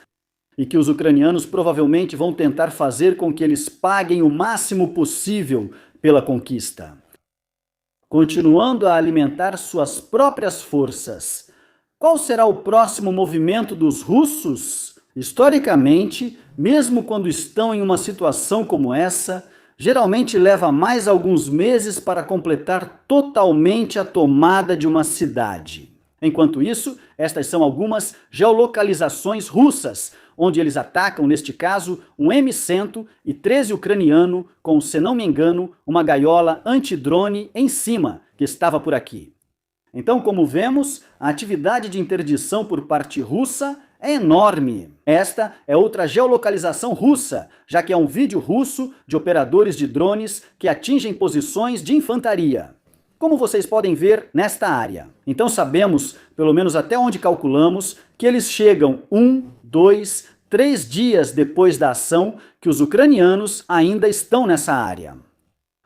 E que os ucranianos provavelmente vão tentar fazer com que eles paguem o máximo possível pela conquista, continuando a alimentar suas próprias forças. Qual será o próximo movimento dos russos? Historicamente, mesmo quando estão em uma situação como essa, geralmente leva mais alguns meses para completar totalmente a tomada de uma cidade. Enquanto isso, estas são algumas geolocalizações russas, onde eles atacam, neste caso, um M113 ucraniano com, se não me engano, uma gaiola antidrone em cima, que estava por aqui. Então, como vemos, a atividade de interdição por parte russa é enorme. Esta é outra geolocalização russa, já que é um vídeo russo de operadores de drones que atingem posições de infantaria, como vocês podem ver nesta área. Então sabemos, pelo menos até onde calculamos, que eles chegam 1, 2, 3 dias depois da ação que os ucranianos ainda estão nessa área.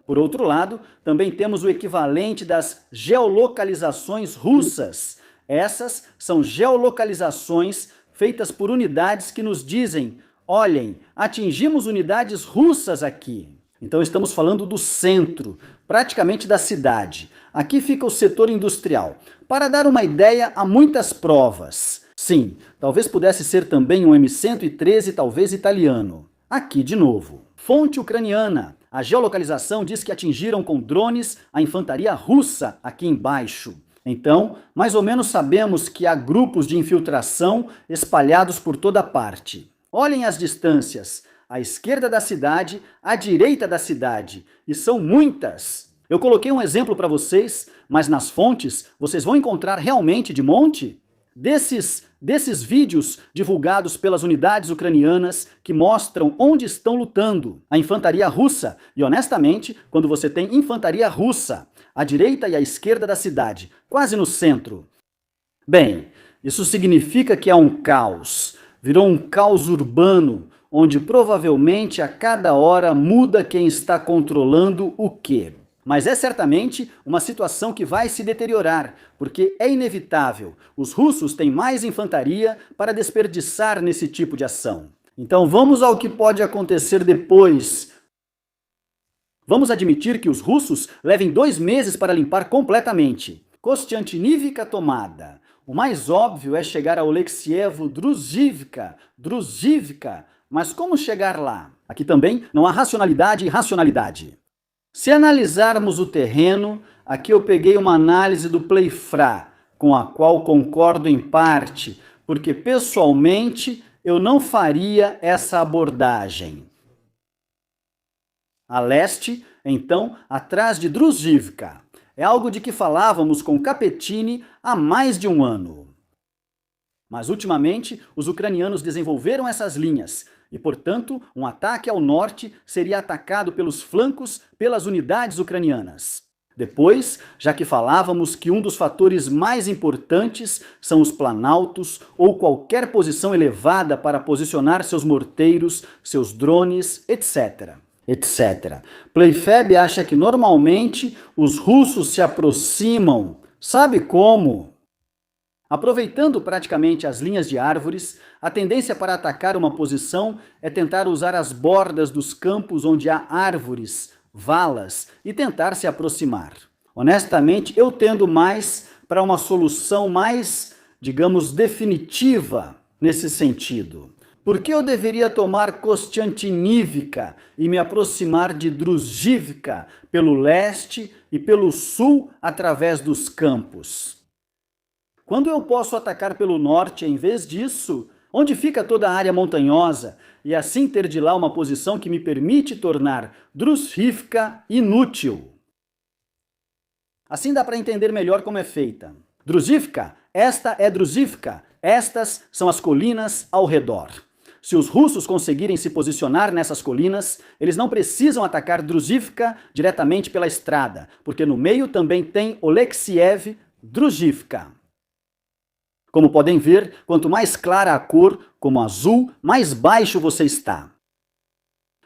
Por outro lado, também temos o equivalente das geolocalizações russas. Essas são geolocalizações feitas por unidades que nos dizem: olhem, atingimos unidades russas aqui. Então estamos falando do centro, praticamente da cidade. Aqui fica o setor industrial. Para dar uma ideia, há muitas provas. Sim, talvez pudesse ser também um M113, talvez italiano. Aqui de novo. Fonte ucraniana. A geolocalização diz que atingiram com drones a infantaria russa aqui embaixo. Então, mais ou menos sabemos que há grupos de infiltração espalhados por toda parte. Olhem as distâncias, à esquerda da cidade, à direita da cidade, e são muitas. Eu coloquei um exemplo para vocês, mas nas fontes vocês vão encontrar realmente de monte desses vídeos divulgados pelas unidades ucranianas que mostram onde estão lutando a infantaria russa. E honestamente, quando você tem infantaria russa à direita e à esquerda da cidade, quase no centro, bem, isso significa que há um caos. Virou um caos urbano, onde provavelmente a cada hora muda quem está controlando o quê. Mas é certamente uma situação que vai se deteriorar, porque é inevitável. Os russos têm mais infantaria para desperdiçar nesse tipo de ação. Então vamos ao que pode acontecer depois. Vamos admitir que os russos levem 2 meses para limpar completamente. Kostiantynivka tomada. O mais óbvio é chegar a Alekseevo Druzhivka. Mas como chegar lá? Aqui também não há racionalidade e racionalidade. Se analisarmos o terreno, aqui eu peguei uma análise do Playfra, com a qual concordo em parte, porque pessoalmente eu não faria essa abordagem. A leste, então, atrás de Druzhivka. É algo de que falávamos com Capetini há mais de um ano. Mas ultimamente, os ucranianos desenvolveram essas linhas, e, portanto, um ataque ao norte seria atacado pelos flancos pelas unidades ucranianas. Depois, já que falávamos que um dos fatores mais importantes são os planaltos ou qualquer posição elevada para posicionar seus morteiros, seus drones, etc. Playfab acha que normalmente os russos se aproximam, sabe como? Aproveitando praticamente as linhas de árvores, a tendência para atacar uma posição é tentar usar as bordas dos campos onde há árvores, valas, e tentar se aproximar. Honestamente, eu tendo mais para uma solução mais, digamos, definitiva nesse sentido. Por que eu deveria tomar Kostiantinívica e me aproximar de Druzhivka pelo leste e pelo sul através dos campos? Quando eu posso atacar pelo norte em vez disso, onde fica toda a área montanhosa, e assim ter de lá uma posição que me permite tornar Druzhivka inútil? Assim dá para entender melhor como é feita. Druzhivka, esta é Druzhivka, estas são as colinas ao redor. Se os russos conseguirem se posicionar nessas colinas, eles não precisam atacar Druzhivka diretamente pela estrada, porque no meio também tem Oleksiev Druzhivka. Como podem ver, quanto mais clara a cor, como azul, mais baixo você está.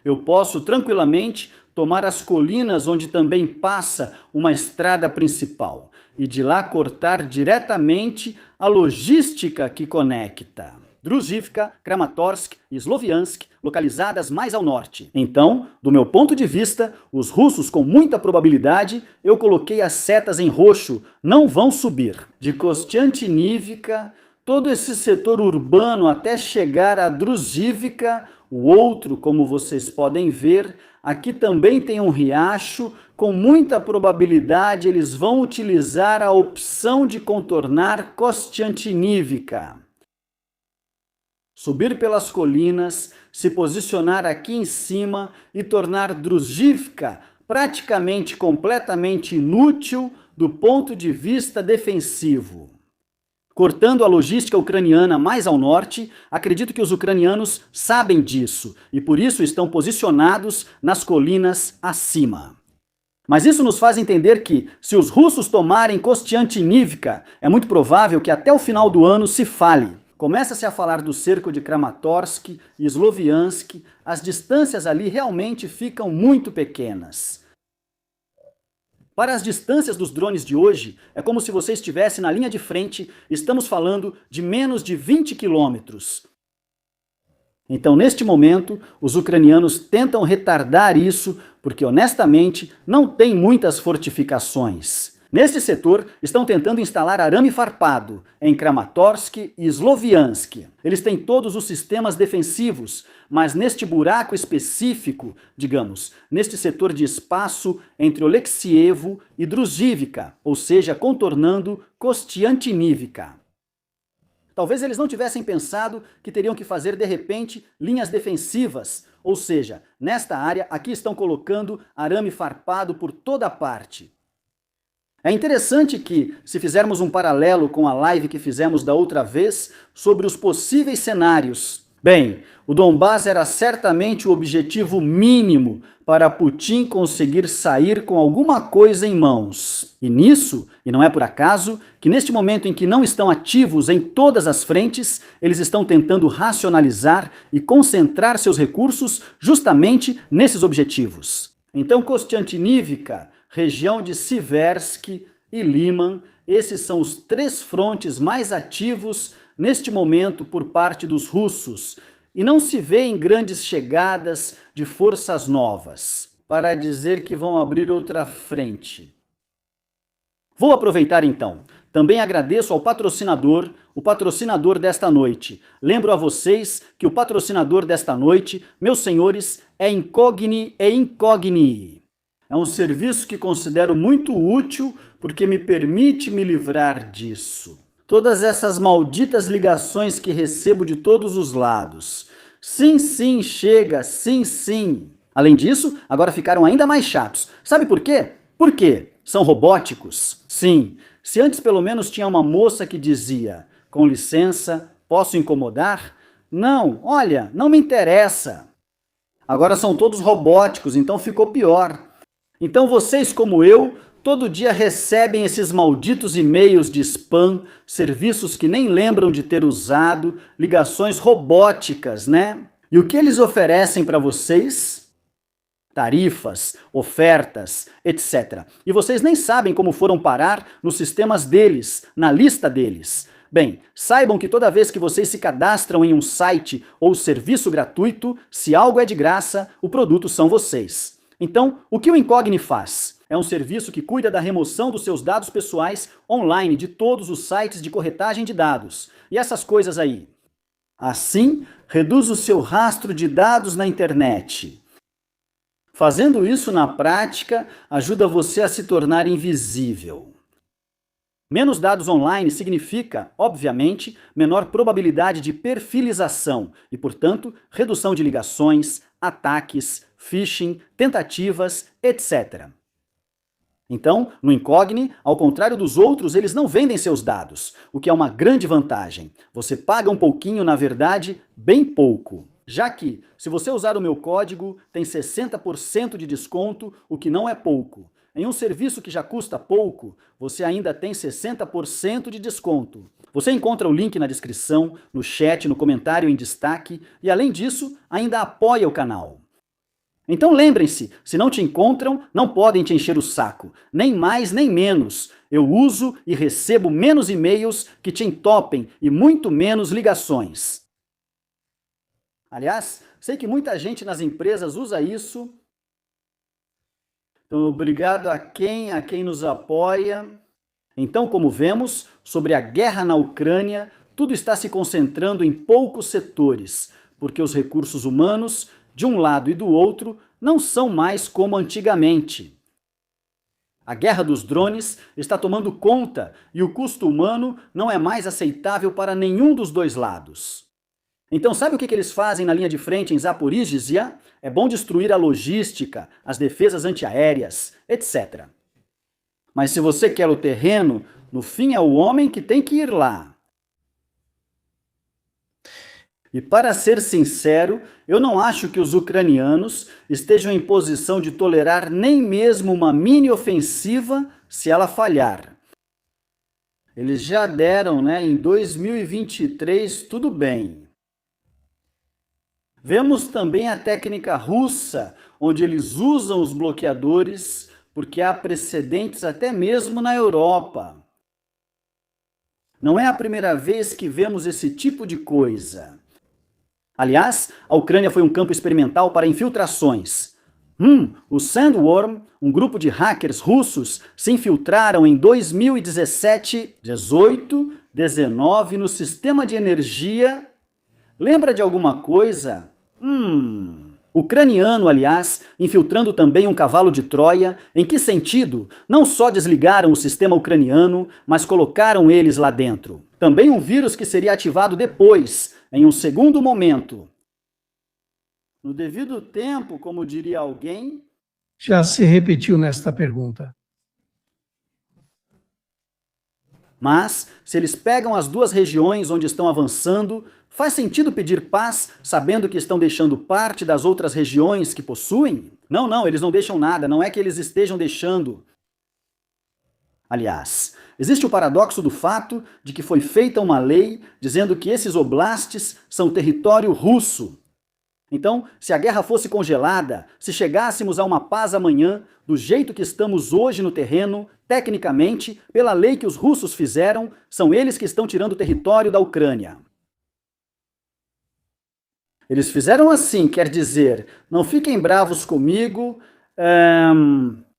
Eu posso tranquilamente tomar as colinas onde também passa uma estrada principal e de lá cortar diretamente a logística que conecta Druzhivka, Kramatorsk e Sloviansk, localizadas mais ao norte. Então, do meu ponto de vista, os russos, com muita probabilidade, eu coloquei as setas em roxo, não vão subir. De Kostiantinívica, todo esse setor urbano até chegar a Druzhivka, o outro, como vocês podem ver, aqui também tem um riacho, com muita probabilidade eles vão utilizar a opção de contornar Kostiantinívica. Subir pelas colinas, se posicionar aqui em cima e tornar Druzhivka praticamente completamente inútil do ponto de vista defensivo. Cortando a logística ucraniana mais ao norte, acredito que os ucranianos sabem disso e por isso estão posicionados nas colinas acima. Mas isso nos faz entender que, se os russos tomarem Kostiantinívica, é muito provável que até o final do ano se fale. Começa-se a falar do cerco de Kramatorsk e Sloviansk, as distâncias ali realmente ficam muito pequenas. Para as distâncias dos drones de hoje, é como se você estivesse na linha de frente, estamos falando de menos de 20 quilômetros. Então, neste momento, os ucranianos tentam retardar isso, porque honestamente não tem muitas fortificações. Neste setor, estão tentando instalar arame farpado em Kramatorsk e Sloviansk. Eles têm todos os sistemas defensivos, mas neste buraco específico, digamos, neste setor de espaço entre Oleksievo e Druzhivka, ou seja, contornando Kostiantinívica. Talvez eles não tivessem pensado que teriam que fazer, de repente, linhas defensivas, ou seja, nesta área, aqui estão colocando arame farpado por toda parte. É interessante que, se fizermos um paralelo com a live que fizemos da outra vez sobre os possíveis cenários, bem, o Donbás era certamente o objetivo mínimo para Putin conseguir sair com alguma coisa em mãos. E nisso, e não é por acaso, que neste momento em que não estão ativos em todas as frentes, eles estão tentando racionalizar e concentrar seus recursos justamente nesses objetivos. Então, Kostiantinívica, região de Siversk e Liman, esses são os três frontes mais ativos neste momento por parte dos russos, e não se vêem grandes chegadas de forças novas para dizer que vão abrir outra frente. Vou aproveitar então. Também agradeço ao patrocinador, o patrocinador desta noite. Lembro a vocês que o patrocinador desta noite, meus senhores, é Incogni e Incogni. É um serviço que considero muito útil porque me permite me livrar disso. Todas essas malditas ligações que recebo de todos os lados. Sim, sim, chega, sim, sim. Além disso, agora ficaram ainda mais chatos. Sabe por quê? Por quê? São robóticos? Sim. Se antes pelo menos tinha uma moça que dizia, com licença, posso incomodar? Não, olha, não me interessa. Agora são todos robóticos, então ficou pior. Então vocês, como eu, todo dia recebem esses malditos e-mails de spam, serviços que nem lembram de ter usado, ligações robóticas, né? E o que eles oferecem para vocês? Tarifas, ofertas, etc. E vocês nem sabem como foram parar nos sistemas deles, na lista deles. Bem, saibam que toda vez que vocês se cadastram em um site ou serviço gratuito, se algo é de graça, o produto são vocês. Então, o que o Incogni faz? É um serviço que cuida da remoção dos seus dados pessoais online de todos os sites de corretagem de dados. E essas coisas aí? Assim, reduz o seu rastro de dados na internet. Fazendo isso na prática, ajuda você a se tornar invisível. Menos dados online significa, obviamente, menor probabilidade de perfilização e, portanto, redução de ligações, ataques, phishing, tentativas, etc. Então, no Incogni, ao contrário dos outros, eles não vendem seus dados, o que é uma grande vantagem. Você paga um pouquinho, na verdade, bem pouco. Já que, se você usar o meu código, tem 60% de desconto, o que não é pouco. Em um serviço que já custa pouco, você ainda tem 60% de desconto. Você encontra o link na descrição, no chat, no comentário em destaque e, além disso, ainda apoia o canal. Então lembrem-se, se não te encontram, não podem te encher o saco, nem mais nem menos. Eu uso e recebo menos e-mails que te entopem e muito menos ligações. Aliás, sei que muita gente nas empresas usa isso. Então, obrigado a quem nos apoia. Então, como vemos, sobre a guerra na Ucrânia, tudo está se concentrando em poucos setores, porque os recursos humanos, de um lado e do outro, não são mais como antigamente. A guerra dos drones está tomando conta e o custo humano não é mais aceitável para nenhum dos dois lados. Então, sabe o que eles fazem na linha de frente em Zaporizhzhia? É bom destruir a logística, as defesas antiaéreas, etc. Mas se você quer o terreno, no fim é o homem que tem que ir lá. E para ser sincero, eu não acho que os ucranianos estejam em posição de tolerar nem mesmo uma mini ofensiva se ela falhar. Eles já deram, em 2023, tudo bem. Vemos também a técnica russa, onde eles usam os bloqueadores, porque há precedentes até mesmo na Europa. Não é a primeira vez que vemos esse tipo de coisa. Aliás, a Ucrânia foi um campo experimental para infiltrações. O Sandworm, um grupo de hackers russos, se infiltraram em 2017, 18, 19 no sistema de energia. Lembra de alguma coisa? Ucraniano, aliás, infiltrando também um cavalo de Troia. Em que sentido? Não só desligaram o sistema ucraniano, mas colocaram eles lá dentro. Também um vírus que seria ativado depois, em um segundo momento. No devido tempo, como diria alguém... Já se repetiu nesta pergunta. Mas, se eles pegam as duas regiões onde estão avançando, faz sentido pedir paz sabendo que estão deixando parte das outras regiões que possuem? Não, eles não deixam nada, não é que eles estejam deixando. Aliás, existe o paradoxo do fato de que foi feita uma lei dizendo que esses oblastes são território russo. Então, se a guerra fosse congelada, se chegássemos a uma paz amanhã, do jeito que estamos hoje no terreno, tecnicamente, pela lei que os russos fizeram, são eles que estão tirando o território da Ucrânia. Eles fizeram assim, quer dizer, não fiquem bravos comigo,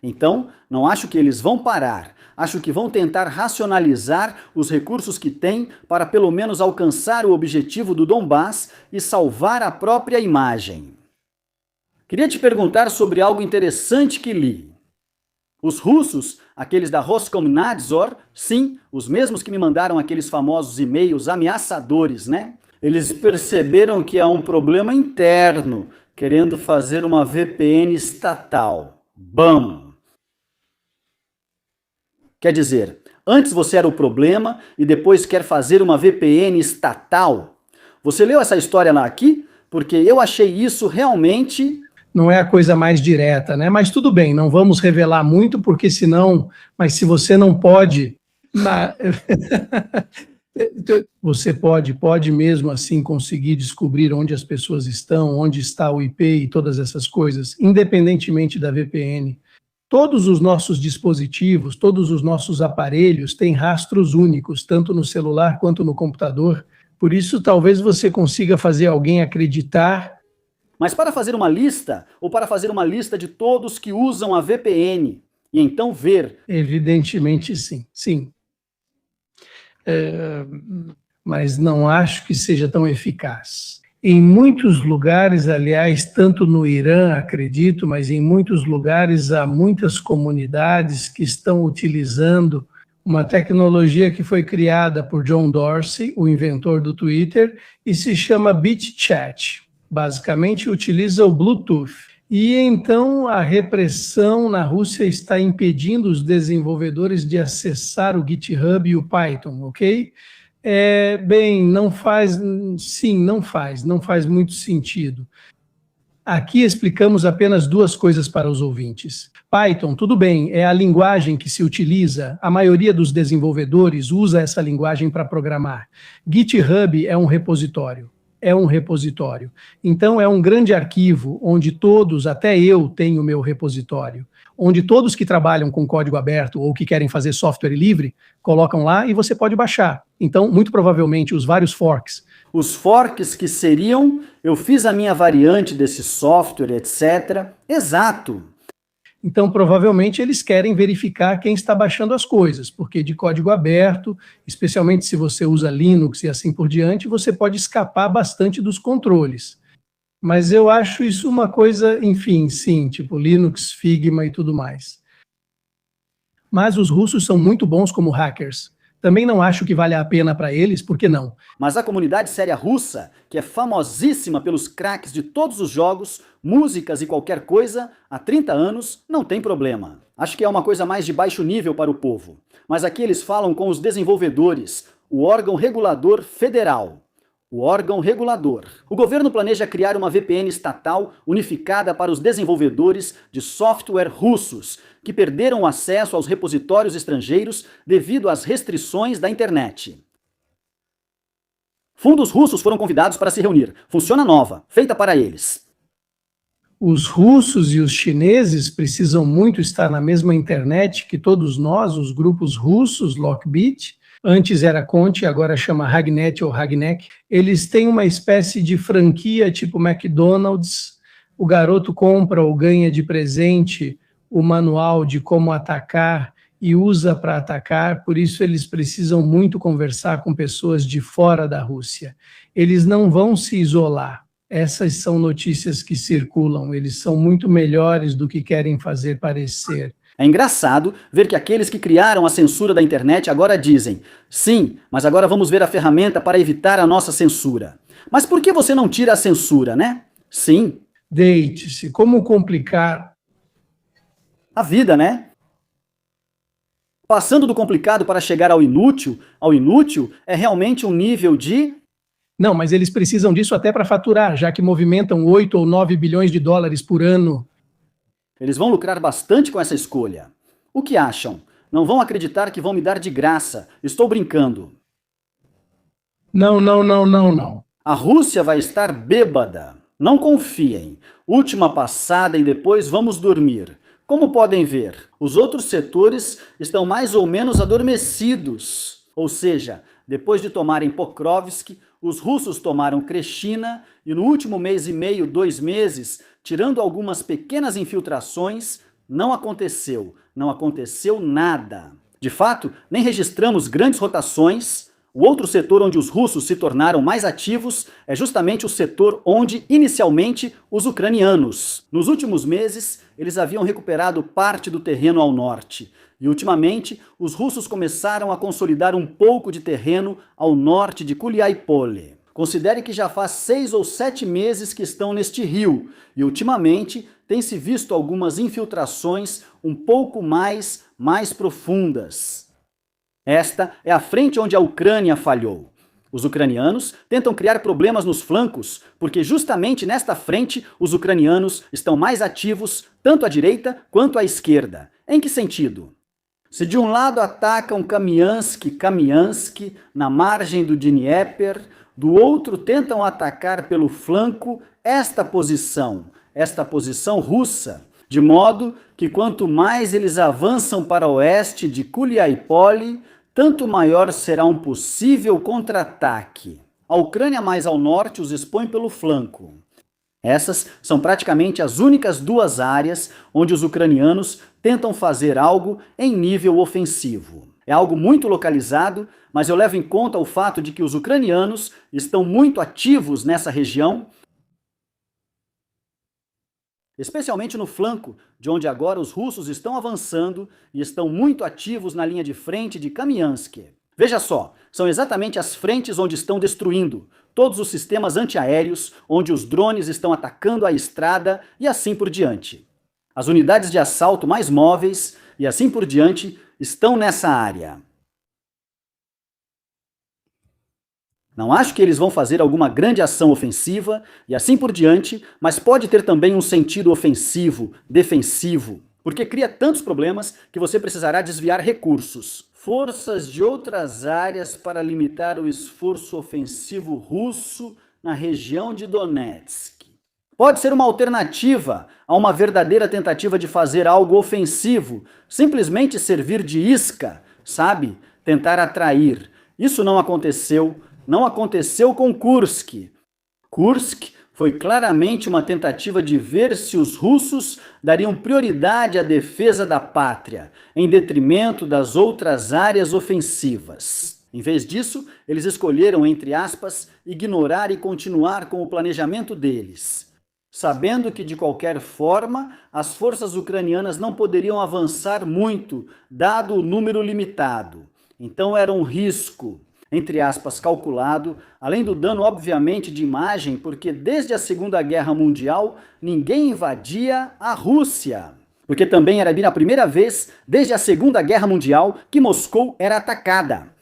então, não acho que eles vão parar. Acho que vão tentar racionalizar os recursos que têm para pelo menos alcançar o objetivo do Donbass e salvar a própria imagem. Queria te perguntar sobre algo interessante que li. Os russos, aqueles da Roskomnadzor, sim, os mesmos que me mandaram aqueles famosos e-mails ameaçadores, Eles perceberam que há um problema interno, querendo fazer uma VPN estatal. BAM! Quer dizer, antes você era o problema e depois quer fazer uma VPN estatal. Você leu essa história lá aqui? Porque eu achei isso realmente... Não é a coisa mais direta, Mas tudo bem, não vamos revelar muito, porque senão... Mas se você não pode... Você pode mesmo assim conseguir descobrir onde as pessoas estão, onde está o IP e todas essas coisas, independentemente da VPN. Todos os nossos dispositivos, todos os nossos aparelhos têm rastros únicos, tanto no celular quanto no computador. Por isso, talvez você consiga fazer alguém acreditar. Mas para fazer uma lista, ou para fazer uma lista de todos que usam a VPN, e então ver... Evidentemente, sim. mas não acho que seja tão eficaz. Em muitos lugares, aliás, tanto no Irã, acredito, mas em muitos lugares há muitas comunidades que estão utilizando uma tecnologia que foi criada por John Dorsey, o inventor do Twitter, e se chama BitChat. Basicamente, utiliza o Bluetooth. E então a repressão na Rússia está impedindo os desenvolvedores de acessar o GitHub e o Python, ok? Não faz muito sentido. Aqui explicamos apenas duas coisas para os ouvintes. Python, tudo bem, é a linguagem que se utiliza, a maioria dos desenvolvedores usa essa linguagem para programar. GitHub é um repositório. Então, é um grande arquivo onde todos, até eu tenho meu repositório, onde todos que trabalham com código aberto ou que querem fazer software livre, colocam lá e você pode baixar. Então, muito provavelmente, os vários forks. Os forks que seriam, eu fiz a minha variante desse software, etc. Exato. Então, provavelmente, eles querem verificar quem está baixando as coisas, porque de código aberto, especialmente se você usa Linux e assim por diante, você pode escapar bastante dos controles. Mas eu acho isso uma coisa, enfim, sim, tipo Linux, Figma e tudo mais. Mas os russos são muito bons como hackers. Também não acho que vale a pena para eles, por que não? Mas a comunidade séria russa, que é famosíssima pelos craques de todos os jogos, músicas e qualquer coisa, há 30 anos, não tem problema. Acho que é uma coisa mais de baixo nível para o povo. Mas aqui eles falam com os desenvolvedores, o órgão regulador federal. O órgão regulador. O governo planeja criar uma VPN estatal unificada para os desenvolvedores de software russos, que perderam o acesso aos repositórios estrangeiros devido às restrições da internet. Fundos russos foram convidados para se reunir. Funciona nova, feita para eles. Os russos e os chineses precisam muito estar na mesma internet que todos nós, os grupos russos, Lockbit. Antes era Conti, agora chama Ragnet ou Ragnek. Eles têm uma espécie de franquia tipo McDonald's. O garoto compra ou ganha de presente o manual de como atacar e usa para atacar, por isso eles precisam muito conversar com pessoas de fora da Rússia. Eles não vão se isolar. Essas são notícias que circulam. Eles são muito melhores do que querem fazer parecer. É engraçado ver que aqueles que criaram a censura da internet agora dizem: sim, mas agora vamos ver a ferramenta para evitar a nossa censura. Mas por que você não tira a censura, né? Sim. Deite-se, como complicar a vida, né? Passando do complicado para chegar ao inútil é realmente um nível de... Não, mas eles precisam disso até para faturar, já que movimentam 8 ou 9 bilhões de dólares por ano. Eles vão lucrar bastante com essa escolha. O que acham? Não vão acreditar que vão me dar de graça. Estou brincando. Não. A Rússia vai estar bêbada. Não confiem. Última passada e depois vamos dormir. Como podem ver, os outros setores estão mais ou menos adormecidos. Ou seja, depois de tomarem Pokrovsk, os russos tomaram Kreshina e no último mês e meio, 2 meses, tirando algumas pequenas infiltrações, não aconteceu nada. De fato, nem registramos grandes rotações. O outro setor onde os russos se tornaram mais ativos é justamente o setor onde, inicialmente, os ucranianos. Nos últimos meses, eles haviam recuperado parte do terreno ao norte. E, ultimamente, os russos começaram a consolidar um pouco de terreno ao norte de Kuliaipole. Considere que já faz 6 ou 7 meses que estão neste rio. E, ultimamente, tem-se visto algumas infiltrações um pouco mais profundas. Esta é a frente onde a Ucrânia falhou. Os ucranianos tentam criar problemas nos flancos, porque justamente nesta frente os ucranianos estão mais ativos, tanto à direita quanto à esquerda. Em que sentido? Se de um lado atacam Kamiansk, na margem do Dnieper, do outro tentam atacar pelo flanco esta posição russa, de modo que quanto mais eles avançam para o oeste de Kuliaipole, tanto maior será um possível contra-ataque. A Ucrânia mais ao norte os expõe pelo flanco. Essas são praticamente as únicas 2 áreas onde os ucranianos tentam fazer algo em nível ofensivo. É algo muito localizado, mas eu levo em conta o fato de que os ucranianos estão muito ativos nessa região, especialmente no flanco, de onde agora os russos estão avançando e estão muito ativos na linha de frente de Kamiansk. Veja só, são exatamente as frentes onde estão destruindo todos os sistemas antiaéreos, onde os drones estão atacando a estrada e assim por diante. As unidades de assalto mais móveis e assim por diante estão nessa área. Não acho que eles vão fazer alguma grande ação ofensiva e assim por diante, mas pode ter também um sentido ofensivo, defensivo, porque cria tantos problemas que você precisará desviar recursos. Forças de outras áreas para limitar o esforço ofensivo russo na região de Donetsk. Pode ser uma alternativa a uma verdadeira tentativa de fazer algo ofensivo, simplesmente servir de isca, sabe? Tentar atrair. Isso não aconteceu. Não aconteceu com Kursk. Kursk foi claramente uma tentativa de ver se os russos dariam prioridade à defesa da pátria, em detrimento das outras áreas ofensivas. Em vez disso, eles escolheram, entre aspas, ignorar e continuar com o planejamento deles, sabendo que, de qualquer forma, as forças ucranianas não poderiam avançar muito, dado o número limitado. Então era um risco, entre aspas, calculado, além do dano, obviamente, de imagem, porque desde a Segunda Guerra Mundial, ninguém invadia a Rússia. Porque também era a primeira vez, desde a Segunda Guerra Mundial, que Moscou era atacada.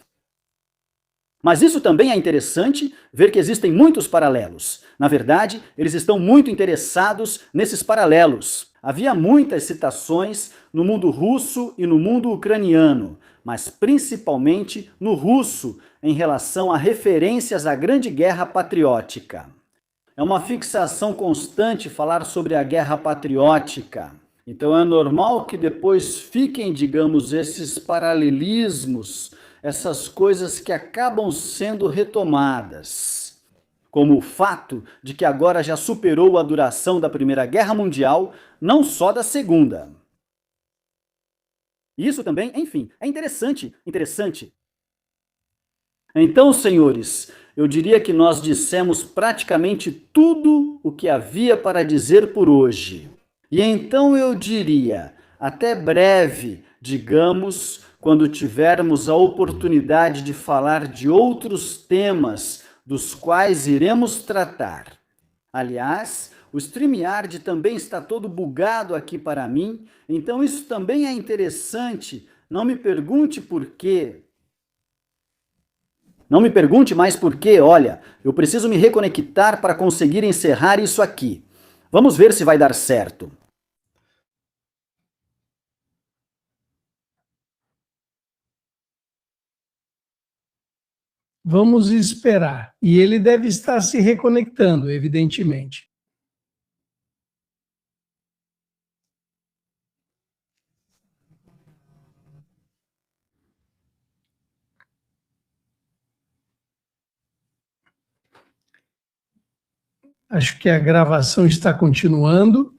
Mas isso também é interessante, ver que existem muitos paralelos. Na verdade, eles estão muito interessados nesses paralelos. Havia muitas citações no mundo russo e no mundo ucraniano, mas principalmente no russo, em relação a referências à Grande Guerra Patriótica. É uma fixação constante falar sobre a Guerra Patriótica. Então é normal que depois fiquem, digamos, esses paralelismos, essas coisas que acabam sendo retomadas. Como o fato de que agora já superou a duração da Primeira Guerra Mundial, não só da Segunda. Isso também, enfim, é interessante. Então, senhores, eu diria que nós dissemos praticamente tudo o que havia para dizer por hoje. E então eu diria, até breve, digamos, quando tivermos a oportunidade de falar de outros temas dos quais iremos tratar. Aliás, o StreamYard também está todo bugado aqui para mim, então isso também é interessante. Não me pergunte por quê. Não me pergunte mais por quê, olha, eu preciso me reconectar para conseguir encerrar isso aqui. Vamos ver se vai dar certo. Vamos esperar. E ele deve estar se reconectando, evidentemente. Acho que a gravação está continuando.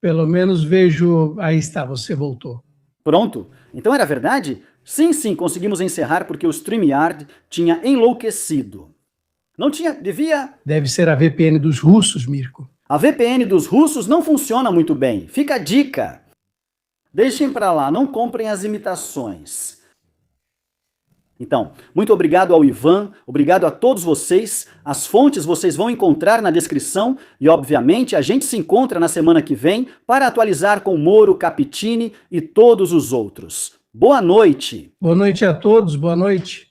Pelo menos vejo... Aí está, você voltou. Pronto? Então era verdade? Sim, conseguimos encerrar porque o StreamYard tinha enlouquecido. Não tinha, devia... Deve ser a VPN dos russos, Mirko. A VPN dos russos não funciona muito bem. Fica a dica. Deixem pra lá, não comprem as imitações. Então, muito obrigado ao Ivan, obrigado a todos vocês. As fontes vocês vão encontrar na descrição e, obviamente, a gente se encontra na semana que vem para atualizar com Moro, Capitini e todos os outros. Boa noite! Boa noite a todos, boa noite.